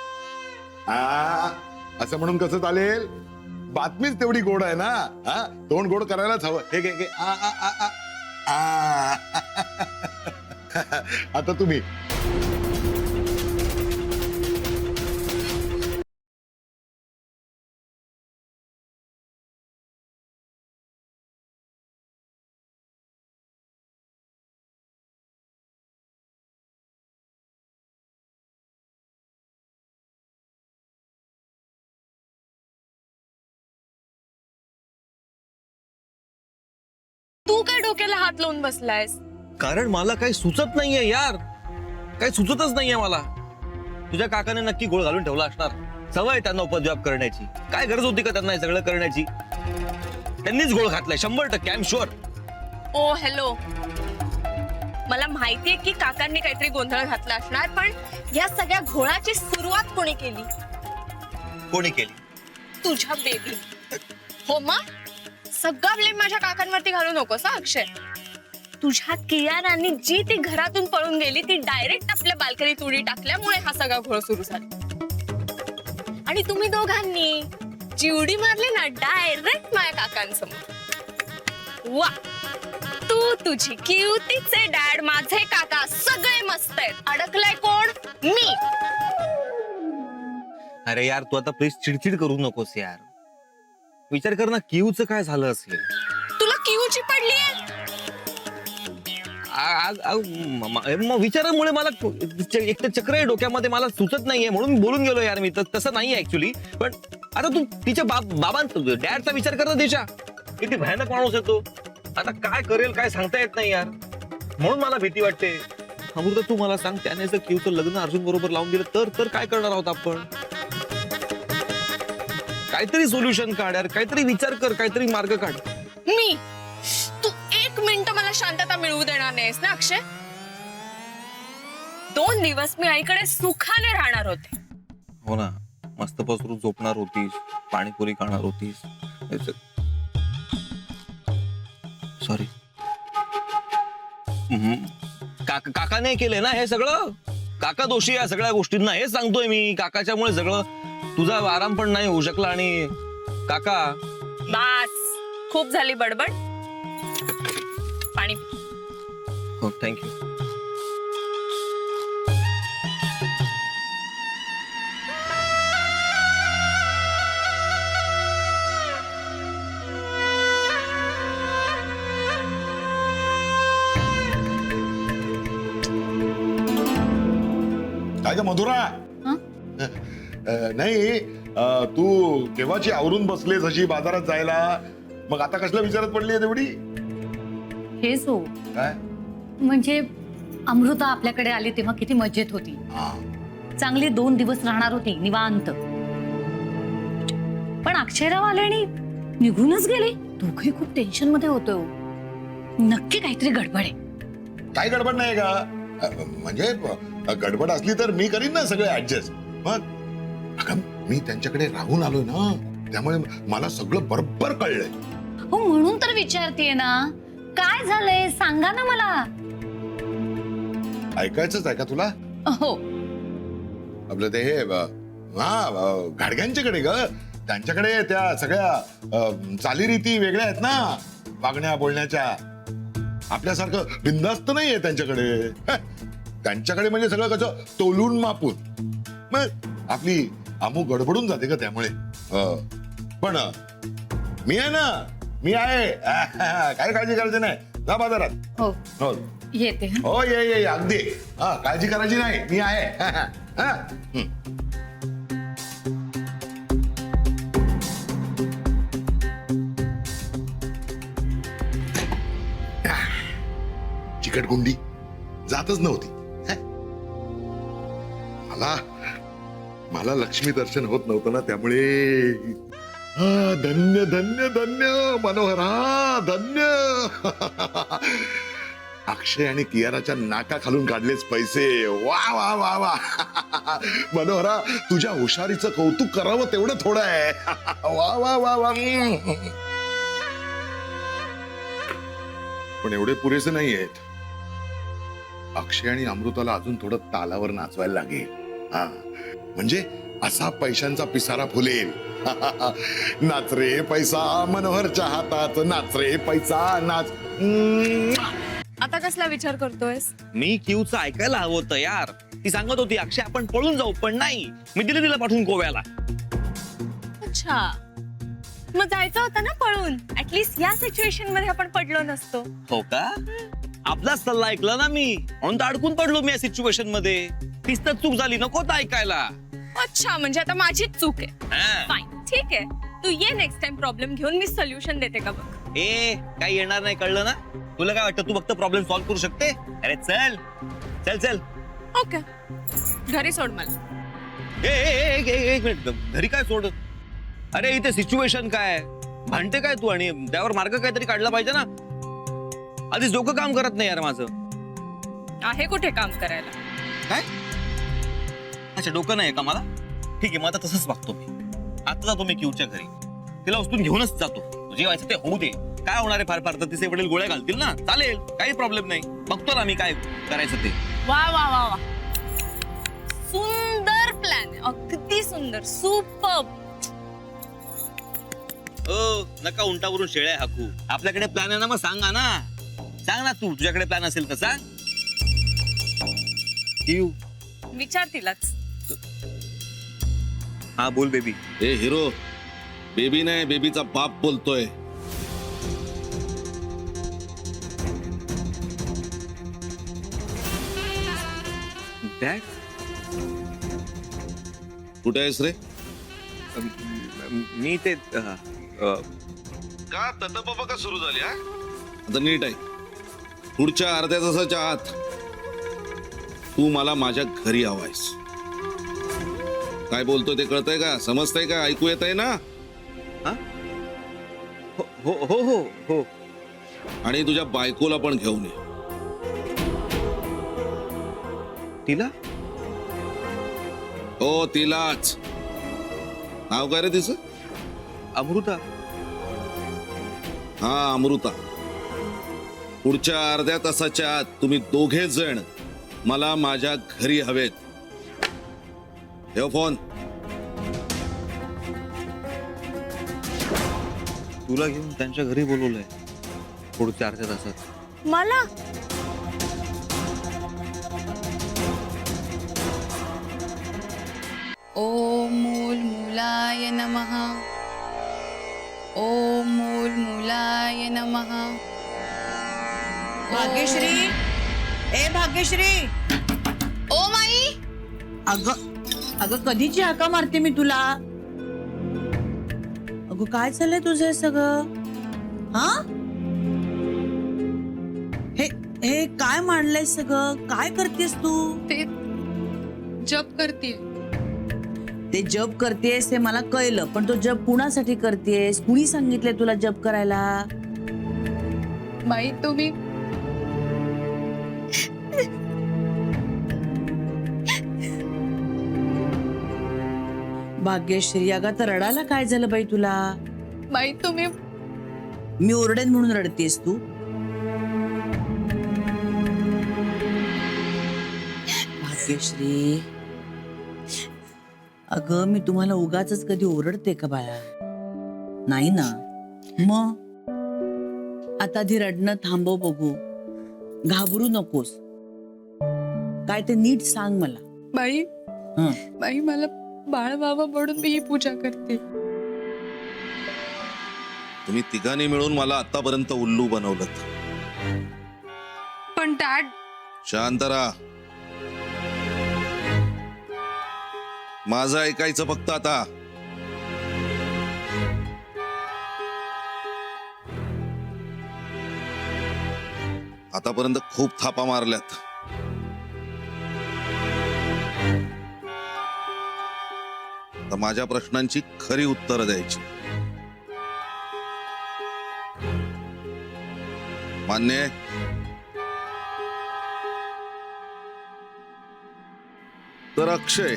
असं म्हणून कसं चालेल? बातमीच तेवढी गोड आहे ना. हा तोंड गोड करायलाच हवं. हे घे घे. आता तुम्ही तू काय डोक्याला हात लावून बसलायस? कारण मला काही सुचत नाहीये यार, काही सुचतच नाहीये मला. तुझ्या काकाने नक्की गोळ घालून ठेवला असणार. सवय त्यांना उपद्व्याप करण्याची. काय गरज होती का त्यांना हे सगळं करण्याची? त्यांनीच गोळ घातलाय 100%. I am sure. Oh hello, मला माहितीये की काकांनी काहीतरी गोंधळ घातला असणार, पण या सगळ्या घोळाची सुरुवात कोणी केली? कोणी केली? तुझ्या बेबी. हो मग सगळा ब्लेम माझ्या काकांवरती घालू नकोस हा अक्षय. तुझ्या कियारांनी जी ती घरातून पळून गेली ती डायरेक्ट आपल्या बाल्कनीत उडी टाकल्यामुळे हा सगळा घोळ सुरू झाला. आणि तुम्ही दोघांनी जी उडी मारली ना डायरेक्ट माझ्या काकांसमोर. वा, तू तुझी क्युतीचे डॅड, माझे काका सगळे मस्त आहेत. अडकलाय कोण? मी. अरे यार तू आता प्लीज चिडचिड करू नकोस यार. विचार कर ना किऊचं काय झालं असेल. तुला क्यूची पडलीये? मग विचारामुळे मला एक तर चक्र आहे डोक्यामध्ये, मला सुचत नाहीये म्हणून बोलून गेलो यार मी. तसं नाहीये ऍक्च्युली. पण आता तू तिच्या बाबांचा डॅडचा विचार कर ना. तिच्या किती भयानक माणूस आहे तो. आता काय करेल काय सांगता येत नाही यार. म्हणून मला भीती वाटते. अमृता तू मला सांग, त्याने जर क्यूचं लग्न अर्जुन बरोबर लावून दिलं तर काय करणार आहोत आपण? काहीतरी सोल्युशन काढ यार, काहीतरी विचार कर, काहीतरी मार्ग काढ. मी? तू एक मिनिट मला शांतता मिळवू देणार नाहीस ना अक्षय? 2 दिवस मी आईकडे सुखाने राहणार होते. हो ना, मस्त पसरून झोपणार होतीस, पाणीपुरी खाणार होतीस. सॉरी. काकाने केलंय ना हे सगळं. काका दोषी या सगळ्या गोष्टींना, हे सांगतोय मी. काकाच्यामुळे सगळं तुझा आराम पण नाही होऊ शकला. आणि काका बास, खूप झाली बडबड. पाणी. हो थँक्यू. काय ग मधुरा? नाही तू केव्हाची आवरून बसलेस अशी बाजारात जायला. मग आता कसला विचारत पडली तेवढी? हेच हो, काय म्हणजे अमृता आपल्याकडे आली तेव्हा किती मजेत होती. चांगली 2 दिवस राहणार होती निवांत. पण अक्षयराव आले आणि निघूनच गेले. दोघे खूप टेन्शन मध्ये होतो. नक्की काहीतरी गडबड आहे. काय गडबड नाही का? म्हणजे गडबड असली तर मी करीन ना सगळे ऍडजस्ट. मग अगं मी त्यांच्याकडे राहून आलोय ना, त्यामुळे मला सगळं बरोबर कळलंय. हो म्हणून तर विचारतीये ना, काय झालंय सांगा ना मला. ऐकायचंच आहे का तुला? हो. आपलं ते हे घाडग्यांच्याकडे ग, त्यांच्याकडे त्या सगळ्या चालीरीती वेगळ्या आहेत ना, वागण्या बोलण्याच्या. आपल्यासारखं बिनधास्त नाहीये त्यांच्याकडे. त्यांच्याकडे म्हणजे सगळं कसं तोलून मापून. मग आपली आमू गडबडून जाते का त्यामुळे. पण मी आहे ना, मी आहे. काय काळजी करायची नाही. जा बाजारात. हो हो येते. हो ये अगदी. हा काळजी करायची नाही, मी आहे. चिकटगुंडी जातच नव्हती. मला लक्ष्मी दर्शन होत नव्हतं ना, त्यामुळे धन्य धन्य धन्य मनोहरा धन्य. अक्षय आणि कियाराच्या नाका खालून काढलेच पैसे. वा वा वा वा मनोहरा, तुझ्या हुशारीचं कौतुक करावं तेवढं थोडं आहे. वा वा वा वा. पण एवढे पुरेसे नाही आहेत. अक्षय आणि अमृताला अजून थोडं तालावर नाचवायला लागेल. हा, म्हणजे असा पैशांचा पिसारा फुलेल. नाच रे पैसा मनोहरच्या हातात, नाच रे पैसा नाच. आता कसला विचार करतोयस? मी क्यूचं ऐकायला हवं होतं यार. ती सांगत होती अक्षय आपण पळून जाऊ, पण नाही, मी दिले तिला पाठवून गोव्याला. अच्छा, मग जायचं होतं ना पळून. ऍटलीस्ट या सिच्युएशन मध्ये आपण पडलो नसतो. हो का? आपलाच सल्ला ऐकला ना मी, म्हणून तर अडकून पडलो मी या सिच्युएशन मध्ये. तीच तर चूक झाली, नको तर ऐकायला. अच्छा, म्हणजे आता माझीच चूक आहे. हा. फाईन, ठीक आहे. तू ये नेक्स्ट टाइम प्रॉब्लेम घेऊन, मी सोल्युशन देते का बघ. काही येणार नाही, कळलं ना? तुला काय वाटतं तू फक्त प्रॉब्लेम सॉल्व्ह करू शकते? अरे चल चल चल. ओके, घरी सोड मला. एक मिनिट, घरी काय सोड? अरे इथे सिच्युएशन काय भांडते काय तू, आणि त्यावर मार्ग काहीतरी काढला पाहिजे ना. आधीच डोकं काम करत नाही यार माझं. आहे कुठे काम करायला? काय? अच्छा, डोकं नाही का मला? ठीक आहे, मग आता तसंच वागतो मी. आता जातो मी क्यूच्या घरी, तिला उचलून घेऊनच जातो. जे व्हायचं ते होऊ दे. काय होणार आहे, फार फार तर तिचे वडील गोळ्या घालतील ना, चालेल, काही प्रॉब्लेम नाही. बघतो ना मी काय करायचं ते. वा वा वा वा, सुंदर प्लॅन, अगदी सुंदर, सुपर. नका उंटावरून शेळ्या हाकू. आपल्याकडे प्लॅन आहे ना, मग सांगा ना. सांग ना तू, तुझ्याकडे प्लॅन असेल तर सांग. विचार तिलाच. हा बोल बेबी. ए हिरो, बेबी नाही, बेबीचा बाप बोलतोय. डॅड, कुठे आहेस रे? मी ते का ततबाबा का सुरू झाली? आता नीट आहे. पुढच्या अर्ध्या तासाच्या आत तू मला माझ्या घरी हवायस. काय बोलतोय ते कळतंय का? समजतंय का? ऐकू येत आहे ना? हो हो हो हो. आणि तुझ्या बायकोला पण घेऊन ये. तिला? हो, तिलाच. नाव काय रे तिचं? अमृता. हा, अमृता. पुढच्या अर्ध्या तासाच्या आत तुम्ही दोघे जण मला माझ्या घरी हवेत. ठेव फोन. तुला घेऊन त्यांच्या घरी बोलवलंय पुढच्या अर्ध्या तासात. मला ओम मूल मूलाय नमः. ओम मूल मूलाय नमः. भाग्यश्री, ए भाग्यश्री. ओ माई. अगं कधीची हाका मारते मी तुला. अगं काय चाललंय तुझं हे सगळं? हा, हे काय मांडलंय सगळं? काय करतेस तू? ते जप करते. ते जप करतेस ते मला कळलं, पण तो जप कुणासाठी करतेस? कुणी सांगितलंय तुला जप करायला? बाई तुम्ही भाग्यश्री, अगं तर रडायला काय झालं बाई तुला? बाई तुम्ही मी ओरडेन म्हणून रडतेस तू? भाग्यश्री, अगं मी तुम्हाला उगाच कधी ओरडते का बाळा? नाही ना. मग आता आधी रडणं थांबव बघू. घाबरू नकोस. काय ते नीट सांग मला. बाई हं. बाई मला बाळ बाबा म्हणून मी ही पूजा करते. तुम्ही तिघांनी मिळून मला आतापर्यंत उल्लू बनवलं. पण डॅड, शांत राहा. माझं ऐकायचं फक्त आता. आतापर्यंत खूप थापा मारल्यात. आता माझ्या प्रश्नांची खरी उत्तरं द्यायची. मान्य आहे? तर अक्षय,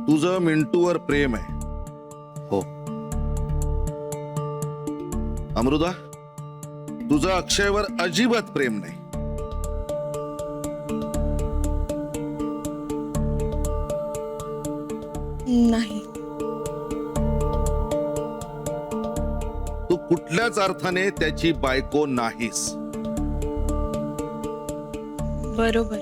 तुझं मिंटूवर प्रेम आहे. हो. अमृता, तुझं अक्षयवर अजिबात प्रेम नाही. नाही. तू कुठल्याच अर्थाने त्याची बायको नाहीस. बरोबर.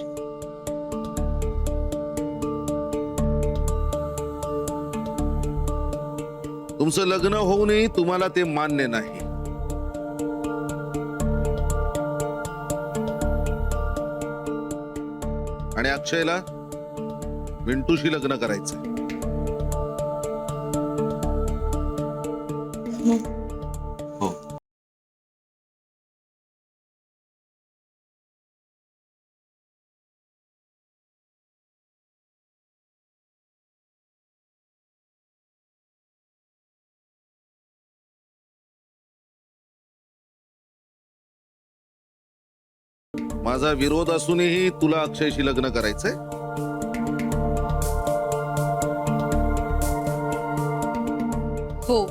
तुमचं लग्न होऊनही तुम्हाला ते मान्य नाही. आणि अक्षयला मिंटूशी लग्न करायचंय. हो. माझा विरोध असूनही तुला अक्षयशी लग्न करायचंय. हो.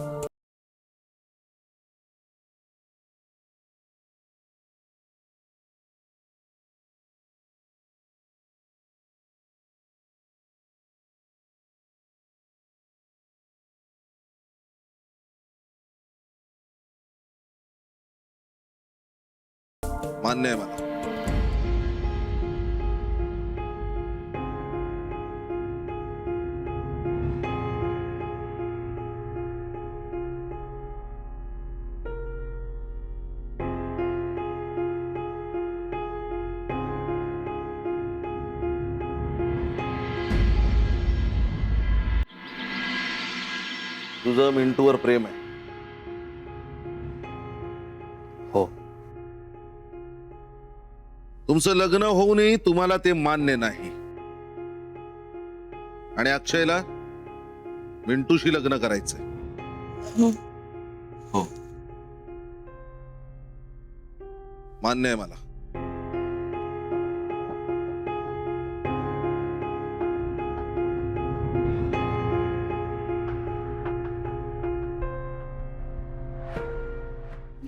मान्य आहे मला. तुझं मिंटूवर प्रेम आहे. हो. तुमचं लग्न होऊनही तुम्हाला ते मान्य नाही. आणि अक्षयला मिंटूशी लग्न करायचंय. हो. मान्य आहे मला.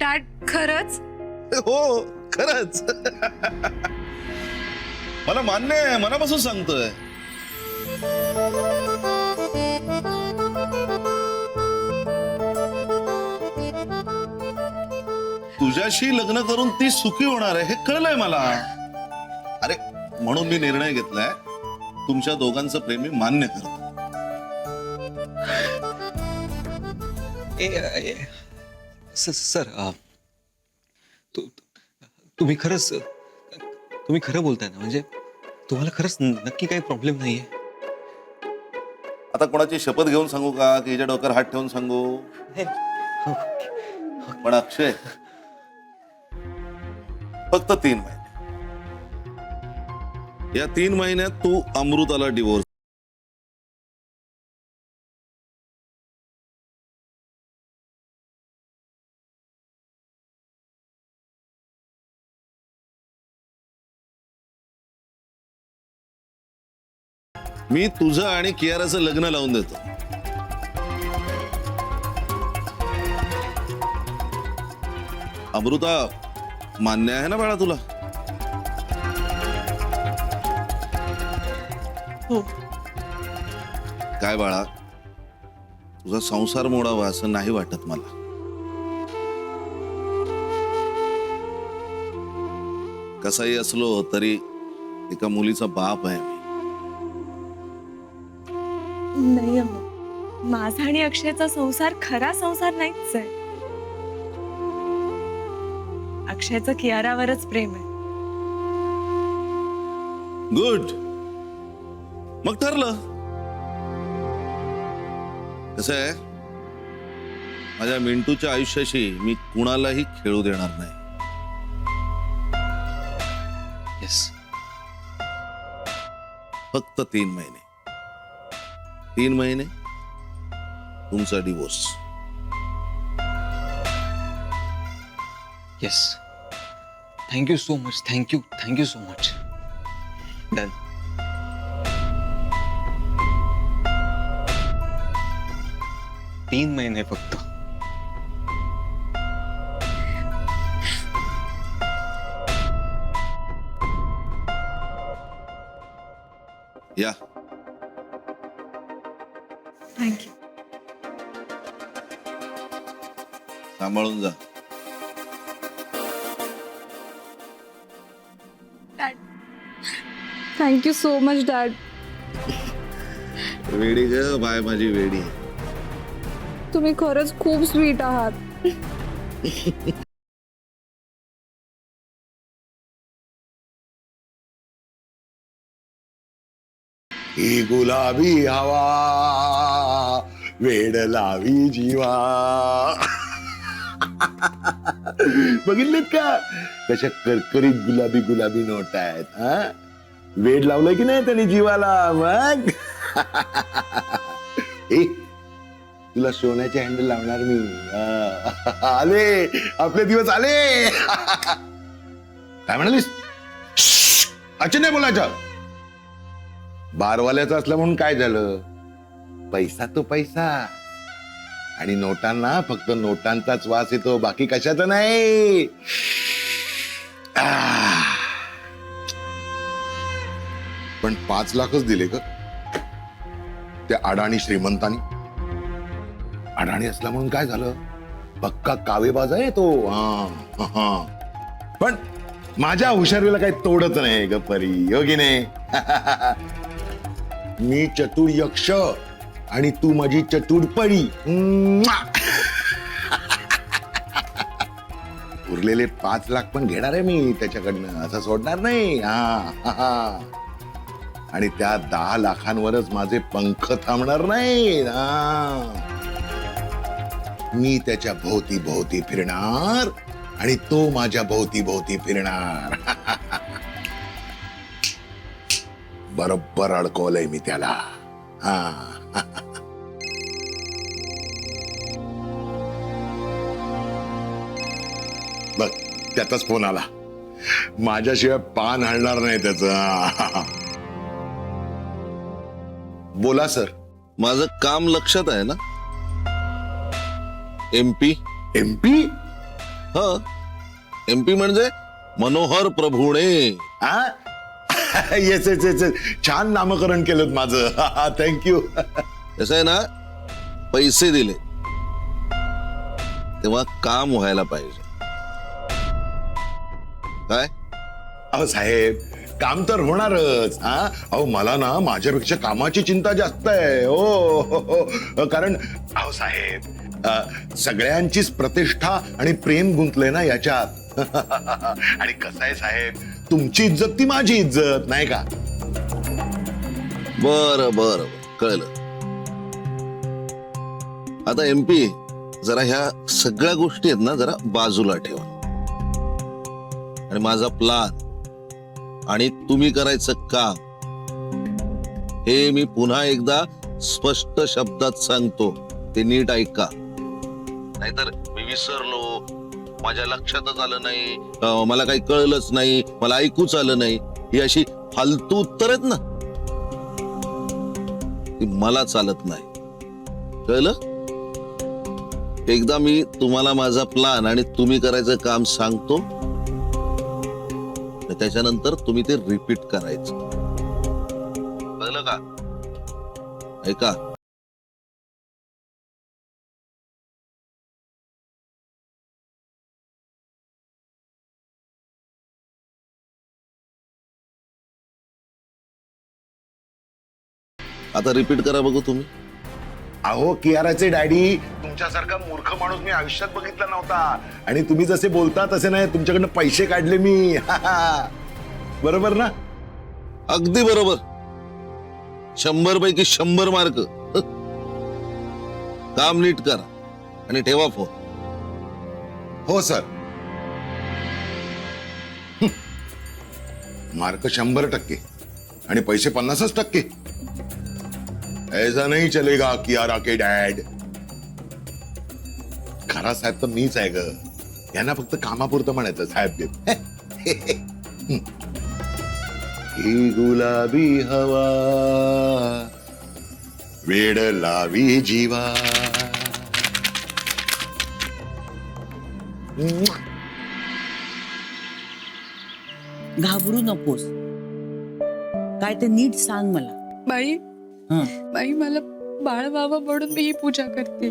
डॅड, खरंच? हो, खरंच. मला मान्य आहे, मनापासून सांगतोय. तुझ्याशी लग्न करून ती सुखी होणार आहे हे कळलंय मला. अरे, म्हणून मी निर्णय घेतलाय, तुमच्या दोघांचं प्रेम मी मान्य करतो. सर, तुम्ही खरं बोलताय ना? म्हणजे तुम्हाला खरंच नक्की काही प्रॉब्लेम नाहीये? आता कोणाची शपथ घेऊन सांगू का, की हिच्या डोक्यावर हात ठेवून सांगू? पण अक्षय, फक्त 3 महिने. या 3 महिन्यात तू अमृताला डिवोर्स. मी तुझं आणि कियाराचं लग्न लावून देतो. अमृता, मान्य आहे ना बाळा तुला? हो. काय बाळा, तुझा संसार मोडावा असं नाही वाटत मला. कसाही असलो तरी एका मुलीचा बाप आहे मी. नाही अम्मा, माझा आणि अक्षयचा संसार खरा संसार नाहीच आहे. अक्षयचं कियारावरच प्रेम आहे. गुड. मग ठरलं. कसं आहे, माझ्या मिंटूच्या आयुष्याशी मी कुणालाही खेळू देणार नाही. येस. फक्त 3 महिने. 3 महिने तुमचा divorce. Yes. Thank you so much. Thank you so much. Done. तीन महिने फक्त. या. थँक्यू. सांभाळून जा. Thank you so much dad. वेडी ग बाय माझी वेडी. तुम्ही खरंच खूप स्वीट आहात. ही गुलाबी हवा वेड लावी जीवा. बघितलेत का कशा करकरीत गुलाबी गुलाबी नोट आहेत. हा वेड लावलंय की नाही त्यांनी जीवाला. मग ए तुला सोन्याचे हँडल लावणार मी. आले आपले दिवस आले. काय म्हणालीस? अच्छा नाही बोलायचं. बारवाल्याचं असलं म्हणून काय झालं. पैसा तो पैसा आणि नोटांना फक्त नोटांचाच वास येतो बाकी कशाचा नाही. पण 5 लाखच दिले का त्या अडाणी श्रीमंतानी. अडाणी असला म्हणून काय झालं. पक्का कावेबाज आहे तो. पण माझ्या हुशारीला काही तोडत नाही ग परी. हो की नाही. मी चतुर यक्ष आणि तू माझी चतुर परी. उरलेले 5 लाख पण घेणार आहे मी त्याच्याकडनं. असं सोडणार नाही. आणि त्या 10 लाखांवरच माझे पंख थांबणार नाही. मी त्याच्या भोवती भोवती फिरणार आणि तो माझ्या भोवती भोवती फिरणार. बरोबर अडकवलंय मी त्याला. बघ त्याचाच फोन आला. माझ्याशिवाय पान हलणार नाही त्याचं. बोला सर. माझं काम लक्षात आहे ना. MP. MP. MP म्हणजे Manohar Prabhune. Yes yes yes. छान नामकरण केलं माझं. थँक्यू. कसं आहे ना पैसे दिले तेव्हा काम व्हायला पाहिजे. काय अहो साहेब काम तर होणारच. अहो मला ना माझ्यापेक्षा कामाची चिंता जास्त आहे. हो कारण अहो साहेब सगळ्यांचीच प्रतिष्ठा आणि प्रेम गुंतले ना याच्यात. आणि कसं आहे साहेब तुमची इज्जत ती माझी इज्जत नाही का. बरं बरं कळलं. आता MP जरा ह्या सगळ्या गोष्टी आहेत ना जरा बाजूला ठेवा आणि माझा प्लान आणि तुम्ही करायचं काम हे मी पुन्हा एकदा स्पष्ट शब्दात सांगतो. ते नीट ऐका नाहीतर मी विसरलो, माझ्या लक्षातच आलं नाही, मला काही कळलंच नाही, मला ऐकूच आलं नाही, ही अशी फालतू उत्तर आहेत ना ती मला चालत नाही. कळलं. एकदा मी तुम्हाला माझा प्लान आणि तुम्ही करायचं काम सांगतो त्याच्यानंतर तुम्ही ते रिपीट करायचं. कळलं का. ऐका. आता रिपीट करा बघू तुम्ही. अहो कियाराचे डॅडी तुमच्यासारखा मूर्ख माणूस मी आयुष्यात बघितला नव्हता. आणि तुम्ही जसे बोलता तसे नाही. तुमच्याकडनं पैसे काढले मी. बरोबर ना. अगदी बरोबर. 100 पैकी 100 मार्क. काम नीट करा आणि ठेवा फोन. हो सर. मार्क 100% आणि पैसे 50%. ऐसा नहीं चलेगा कियारा के डॅड. खरा साहेब तर मीच आहे ग. यांना फक्त कामापुरतं म्हणायचं साहेब. ही गुलाबी हवा वेड लावी जीवा. घाबरू नकोस. काय ते नीट सांग मला. बाई हं. बाई मला बाळ व्हावं म्हणून मी ही पूजा करते.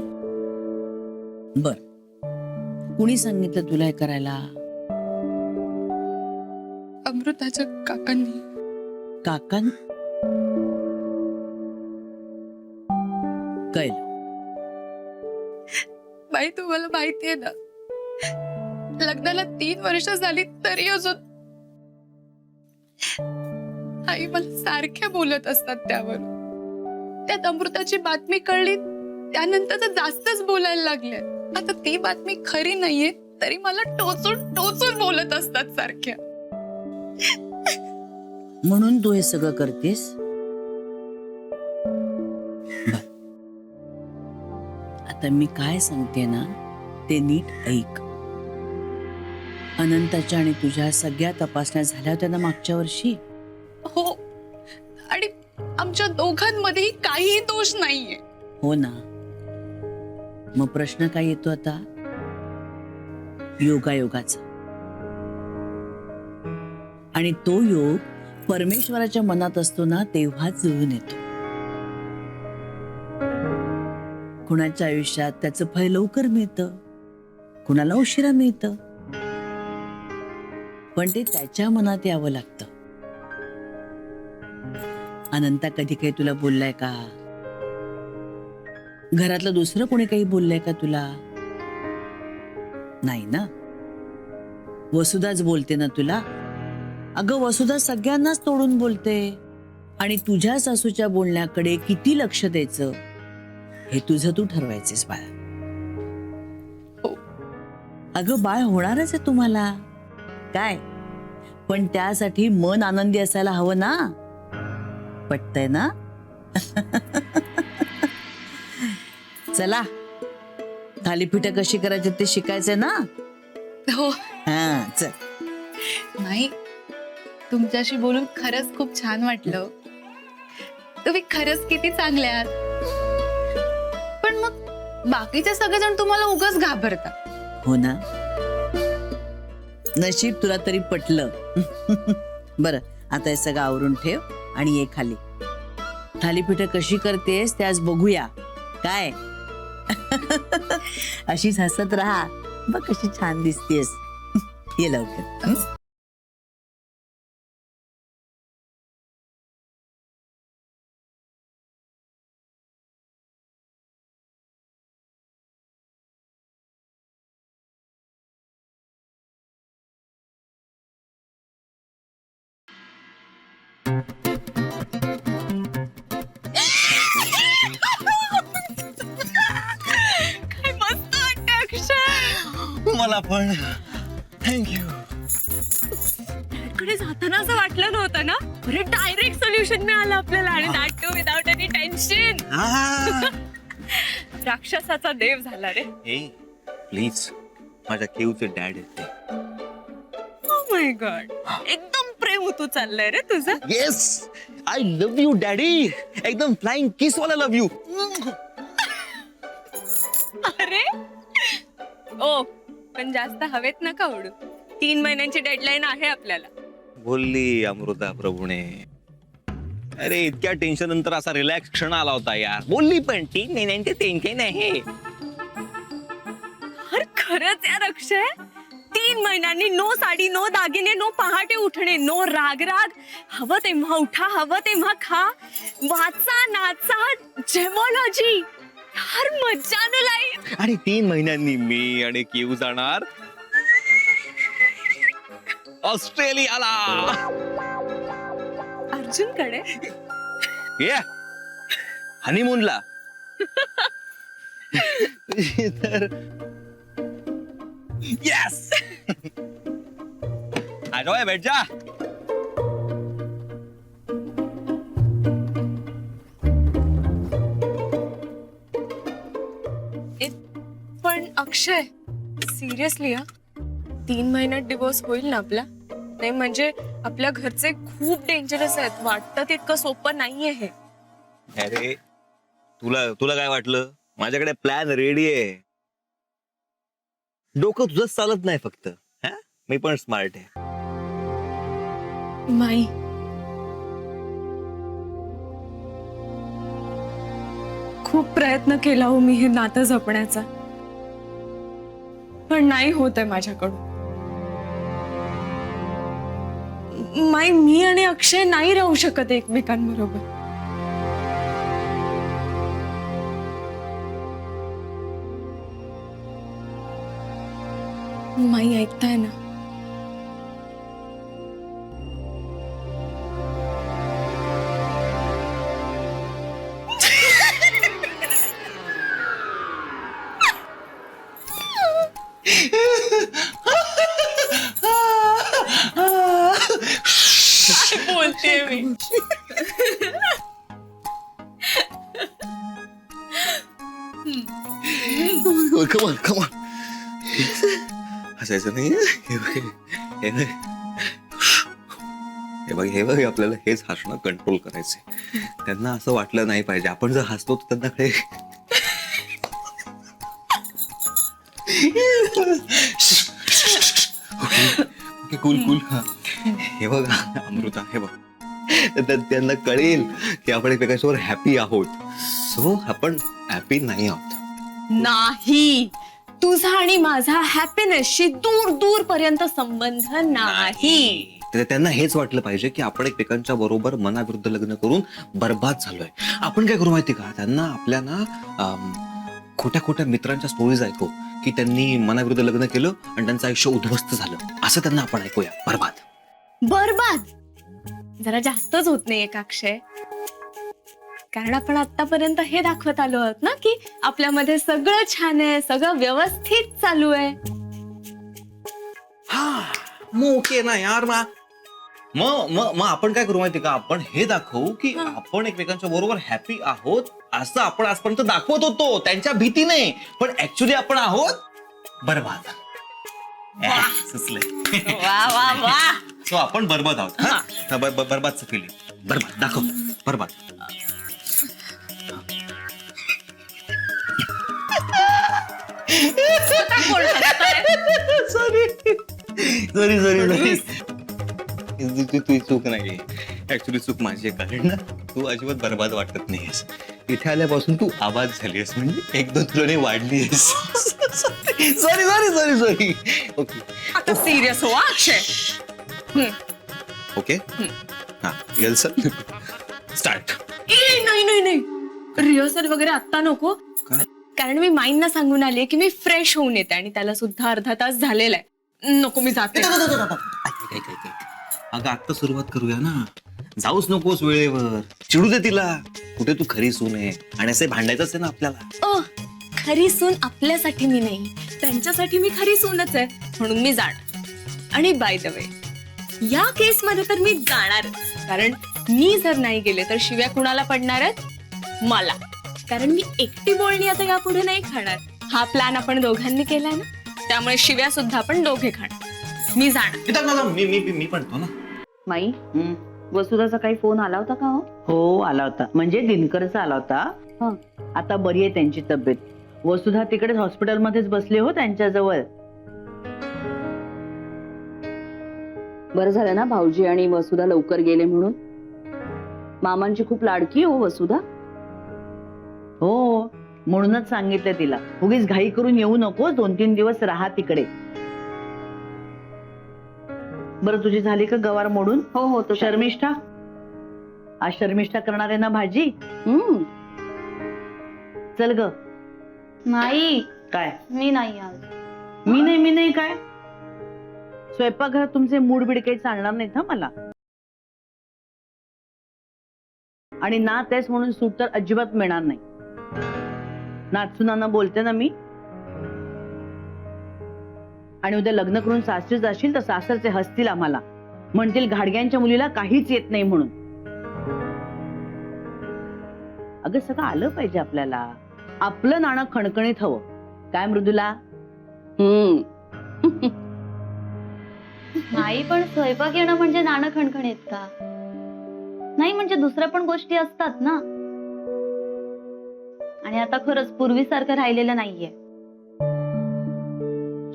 बर, कुणी सांगितलं तुला हे करायला? अमृताच्या काकांनी. काकान? कळलं. बाई तुम्हाला माहितीये ना, लग्नाला 3 वर्ष झाली तरी अजून आई मला सारख्या बोलत असतात त्यावर. त्यात अमृताची बातमी कळली त्यानंतर तर जास्तच बोलायला लागले. आता ती बातमी खरी नाहीये तरी मला टोचून टोचून बोलत असतात सारख्या. म्हणून तू हे सगळं करतेस? बर, आता मी काय सांगते ना ते नीट ऐक. अनंताच्या आणि तुझ्या सगळ्या तपासण्या झाल्या होत्या ना मागच्या वर्षी? हो, आणि आमच्या दोघांमध्येही काहीही दोष नाहीये. हो ना. मग प्रश्न काय येतो आता? योगायोगाचा. आणि तो योग परमेश्वराच्या मनात असतो ना तेव्हाच जुळून येतो. कुणाच्या आयुष्यात त्याचं फळ लवकर मिळतं, कुणाला उशिरा मिळतं, पण ते त्याच्या मनात यावं लागतं. अनंता कधी काही तुला बोललाय का? घरातलं दुसरं कोणी काही बोललंय का तुला? नाही ना. वसुधाच बोलते ना तुला. अगं वसुधा सगळ्यांनाच तोडून बोलते. आणि तुझ्या सासूच्या बोलण्याकडे किती लक्ष द्यायचं हे तुझं तू ठरवायचेस बाळा. अगं बाळ होणारच आहे तुम्हाला, काय पण त्यासाठी मन आनंदी असायला हवं ना. पटतंय ना? चला, थालीपीठं कशी करायची ते शिकायचंय ना. हो. हा चल. नाही, तुमच्याशी बोलून खरंच खूप छान वाटलं. तुम्ही खरंच किती चांगले आहात. पण मग बाकीचे सगळेजण तुम्हाला उगाच घाबरतात. हो ना. नशीब तुला तरी पटलं. बरं, आता हे सगळं आवरून ठेव आणि ये खाली. थालीपीठं कशी करतेस ते आज बघूया. काय? अशीच हसत राहा. बघ कशी छान दिसतेस. ये लवकर. हं? काय मस्त वाटतं अक्षय. मला पण. थँक्यू. कडे जाताना असं वाटलं नव्हतं ना. अरे डायरेक्ट सोल्युशन मिळालं आपल्याला, आणि that too without any tension. राक्षसाचा देव झाला रे. प्लीज, माझ्या केवचे डॅड आहेत ते. ओ माय गॉड, एकदम प्रेम होतो चाललंय रे तुझं. Yes, I love you daddy. एकदम फ्लाइंग किस वाला लव्ह यू. अरे ओ, पण जास्त हवेत नका उडू. 3 महिन्यांची डेडलाईन आहे आपल्याला. बोलली अमृता प्रभूने. अरे इतक्या टेन्शन नंतर असा रिलॅक्स क्षण आला होता यार. बोलली पण 3 महिन्यांचे टेन्शन आहे. अरे खरंच यार अक्षय, 3 महिन्यांनी नो साडी, नो दागिने, नो पहाटे उठणे, नो राग राग. हवं तेव्हा उठा, हवं तेव्हा खा, वाचा, नाचा, जेमोलॉजी. यार मज्जा ना लाईफ. आणि 3 महिन्यांनी मी आणि केव जाणार ऑस्ट्रेलियाला. अर्जुन कडे. ये हनीमूनला. तर यस. आ जाओ, बैठ जा. पण अक्षय, सिरियसली हा, 3 महिन्यात डिवोर्स होईल ना आपला? नाही म्हणजे आपल्या घरचे खूप डेंजरस आहेत. वाटतं तितकं सोपं नाहीये हे. अरे तुला काय वाटलं? माझ्याकडे प्लॅन रेडी आहे. डोकं तुझंच चालत नाही फक्त. हा, मी पण स्मार्ट आहे. माई, खूप प्रयत्न केला हो मी हे नातं जपण्याचा, पण नाही होत आहे माझ्याकडून. माई, मी आणि अक्षय नाही राहू शकत एकमेकांबरोबर. माई, ऐकताय ना? बोलते मी. कमॉन कमॉन, हसायचं नाही. हे बघ आपल्याला हेच हसणं कंट्रोल करायचंय. त्यांना असं वाटलं नाही पाहिजे आपण जर हसतो तर त्यांना काही कूल कूल. हे बघ अमृता, हे बघ त्यांना कळेल की आपण एकमेकांसोबत हॅपी आहोत. सो आपण हॅपी नाही आहोत. नाही, तुझा आणि माझा हॅपीनेसशी दूर दूर पर्यंत संबंध नाही. तर त्यांना हेच वाटलं पाहिजे की आपण एकमेकांच्या बरोबर मनाविरुद्ध लग्न करून बर्बाद झालोय. आपण काय करू माहिती का, त्यांना आपल्या ना खोट्या खोट्या मित्रांच्या स्टोरीज ऐकू की त्यांनी मनाविरुद्ध लग्न केलं आणि त्यांचं आयुष्य उद्ध्वस्त झालं, असं त्यांना आपण ऐकूया. बर्बाद बर्बाद जरा जास्तच होत नाहीये का अक्षय? कारण आपण आतापर्यंत हे दाखवत आलो आहोत ना की आपल्यामध्ये सगळं छान आहे, सगळं व्यवस्थित चालू आहे. हा मग ओके ना यार. मग आपण काय करू माहिती का, आपण हे दाखवू की आपण एकमेकांच्या बरोबर हॅपी आहोत, असं आपण आजपर्यंत दाखवत होतो त्यांच्या भीतीने, पण ऍक्च्युली आपण आहोत बर्बाद. सुचलंय. वा वा वा. सो आपण बर्बाद आहोत. हा बर्बादचं फिलिंग, बर्बाद दाखव, बर्बाद. सॉरी तू चूक नाही, ऍक्च्युली चूक माझी आहे. कारण ना तू अजिबात बर्बाद वाटत नाहीयेस. इथे आल्यापासून तू आवाज झालीस, म्हणजे 1-2 किलोने वाढलीस. सॉरी. ओके आता सिरियस हो अक्षय. ओके हा रिहर्सल स्टार्ट. नाही, रिहर्सल वगैरे आता नको. कारण मी माईंना सांगून आले की मी फ्रेश होऊन येते आणि त्याला सुद्धा अर्धा तास झालेला आहे. नको, मी जाते. अगं आत्ता सुरुवात करूया ना, जाऊच नकोस वेळेवर, चिडू दे तिला. कुठे तू खरी सून आहे आणि असे भांडायचंच आहे ना आपल्याला. खरी सून आपल्यासाठी मी नाही, त्यांच्यासाठी मी खरी सूनच आहे, म्हणून मी जाणार. आणि बाय द वे, या केस मध्ये तर मी जाणारच. कारण मी जर नाही गेले तर शिव्या कुणाला पडणार आहेत? मला. कारण मी एकटी बोलणी आता यापुढे नाही खाणार. हा प्लॅन आपण दोघांनी केलाय ना, त्यामुळे शिव्या सुद्धा आपण दोघे खाणार. मी जाणार. मी पण तो ना. माई, वसुधाचा काही फोन आला होता का? हो आला होता, म्हणजे दिनकरचा आला होता. आता बरी आहे त्यांची तब्येत. वसुधा तिकडेच हॉस्पिटलमध्येच बसले हो त्यांच्याजवळ. बरं झालं ना भाऊजी आणि वसुधा लवकर गेले म्हणून. मामांची खूप लाडकी हो वसुधा. हो म्हणूनच सांगितलं तिला, उगीच घाई करून येऊ नको, 2-3 दिवस राहा तिकडे. बरं तुझी झाली का गवार मोडून? हो तो शर्मिष्ठा. आज शर्मिष्ठा करणार आहे ना भाजी? चल ग. नाही काय मी नाही आज. मी नाही काय? स्वयंपाकघरात तुमचे मूड बीड काही चालणार नाहीत हा मला. आणि ना तेच म्हणून सूट तर अजिबात मिळणार नाही. नाचुनाना बोलते ना मी. आणि उद्या लग्न करून सासरी जाशील तर सासरचे हसतील आम्हाला, म्हणतील घाडग्यांच्या मुलीला काहीच येत नाही म्हणून. अगं सगळं आलं पाहिजे आपल्याला. आपलं नाणं खणखणीत हवं. काय मृदुला? नाही पण स्वयंपाक येणं म्हणजे नाणं खणखणीत का? नाही म्हणजे दुसऱ्या पण गोष्टी असतात ना. आणि आता खरंच पूर्वीसारखं राहिलेलं नाहीये.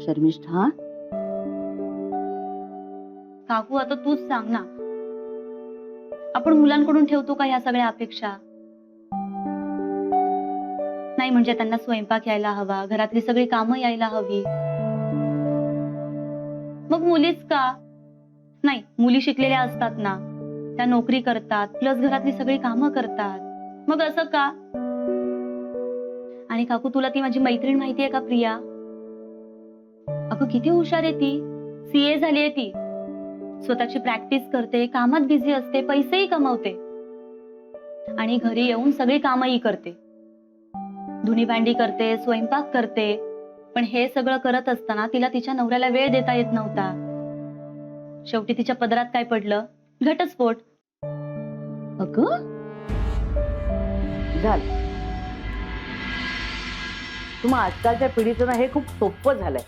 शर्मिष्ठा, काकू आता तूच सांग ना, आपण मुलांकडून ठेवतो का ह्या सगळ्या अपेक्षा? नाही म्हणजे त्यांना स्वयंपाक यायला हवा, घरातली सगळी कामं यायला हवी. मग मुलीच का नाही, मुली शिकलेल्या असतात ना, त्या नोकरी करतात प्लस घरातली सगळी कामं करतात. मग असं का? आणि काकू तुला ती माझी मैत्रीण माहितीये का प्रिया? अगं किती हुशार आहे ती, CA झालीये ती. स्वतःची प्रॅक्टिस करते, कामात बिझी असते, पैसेही कमवते आणि घरी येऊन सगळी कामही करते. धुणी भांडी करते, स्वयंपाक करते. पण हे सगळं करत असताना तिला तिच्या नवऱ्याला वेळ देता येत नव्हता. शेवटी तिच्या पदरात काय पडलं? घटस्फोट. अगं झालं. तुम्हा आजकालच्या पिढीचं ना हे खूप सोपं झालंय.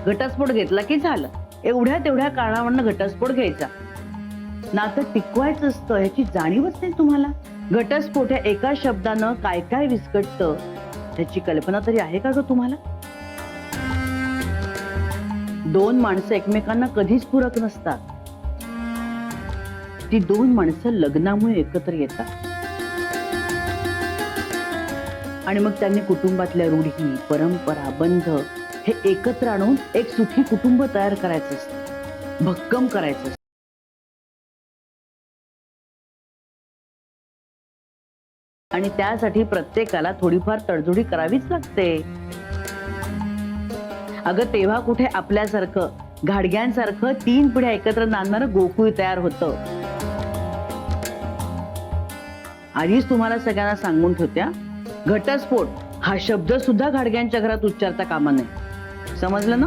घटस्फोट घेतला की झालं. एवढ्या तेवढ्या कारणावरनं घटस्फोट घ्यायचा. नातं टिकवायचं असतं याची जाणीवच नाही तुम्हाला. घटस्फोट या एका शब्दानं काय काय विस्कटतं त्याची कल्पना तरी आहे का ग तुम्हाला? दोन माणसं एकमेकांना कधीच पूरक नसतात. ती दोन माणसं लग्नामुळे एकत्र येतात आणि मग त्यांनी कुटुंबातल्या रूढी, परंपरा, बंध हे एकत्र आणून एक सुखी कुटुंब तयार करायचं असतं, भक्कम करायचं असतं. आणि त्यासाठी प्रत्येकाला थोडीफार तडजोडी करावीच लागते. अगं तेव्हा कुठे आपल्यासारखं घाडग्यांसारखं 3 पिढ्या एकत्र नांदणारं गोकुळ तयार होतं. आधीच तुम्हाला सगळ्यांना सांगून ठेवत्या, घटस्फोट हा शब्द सुद्धा घाडग्यांच्या घरात उच्चारता कामा नये. समजलं ना?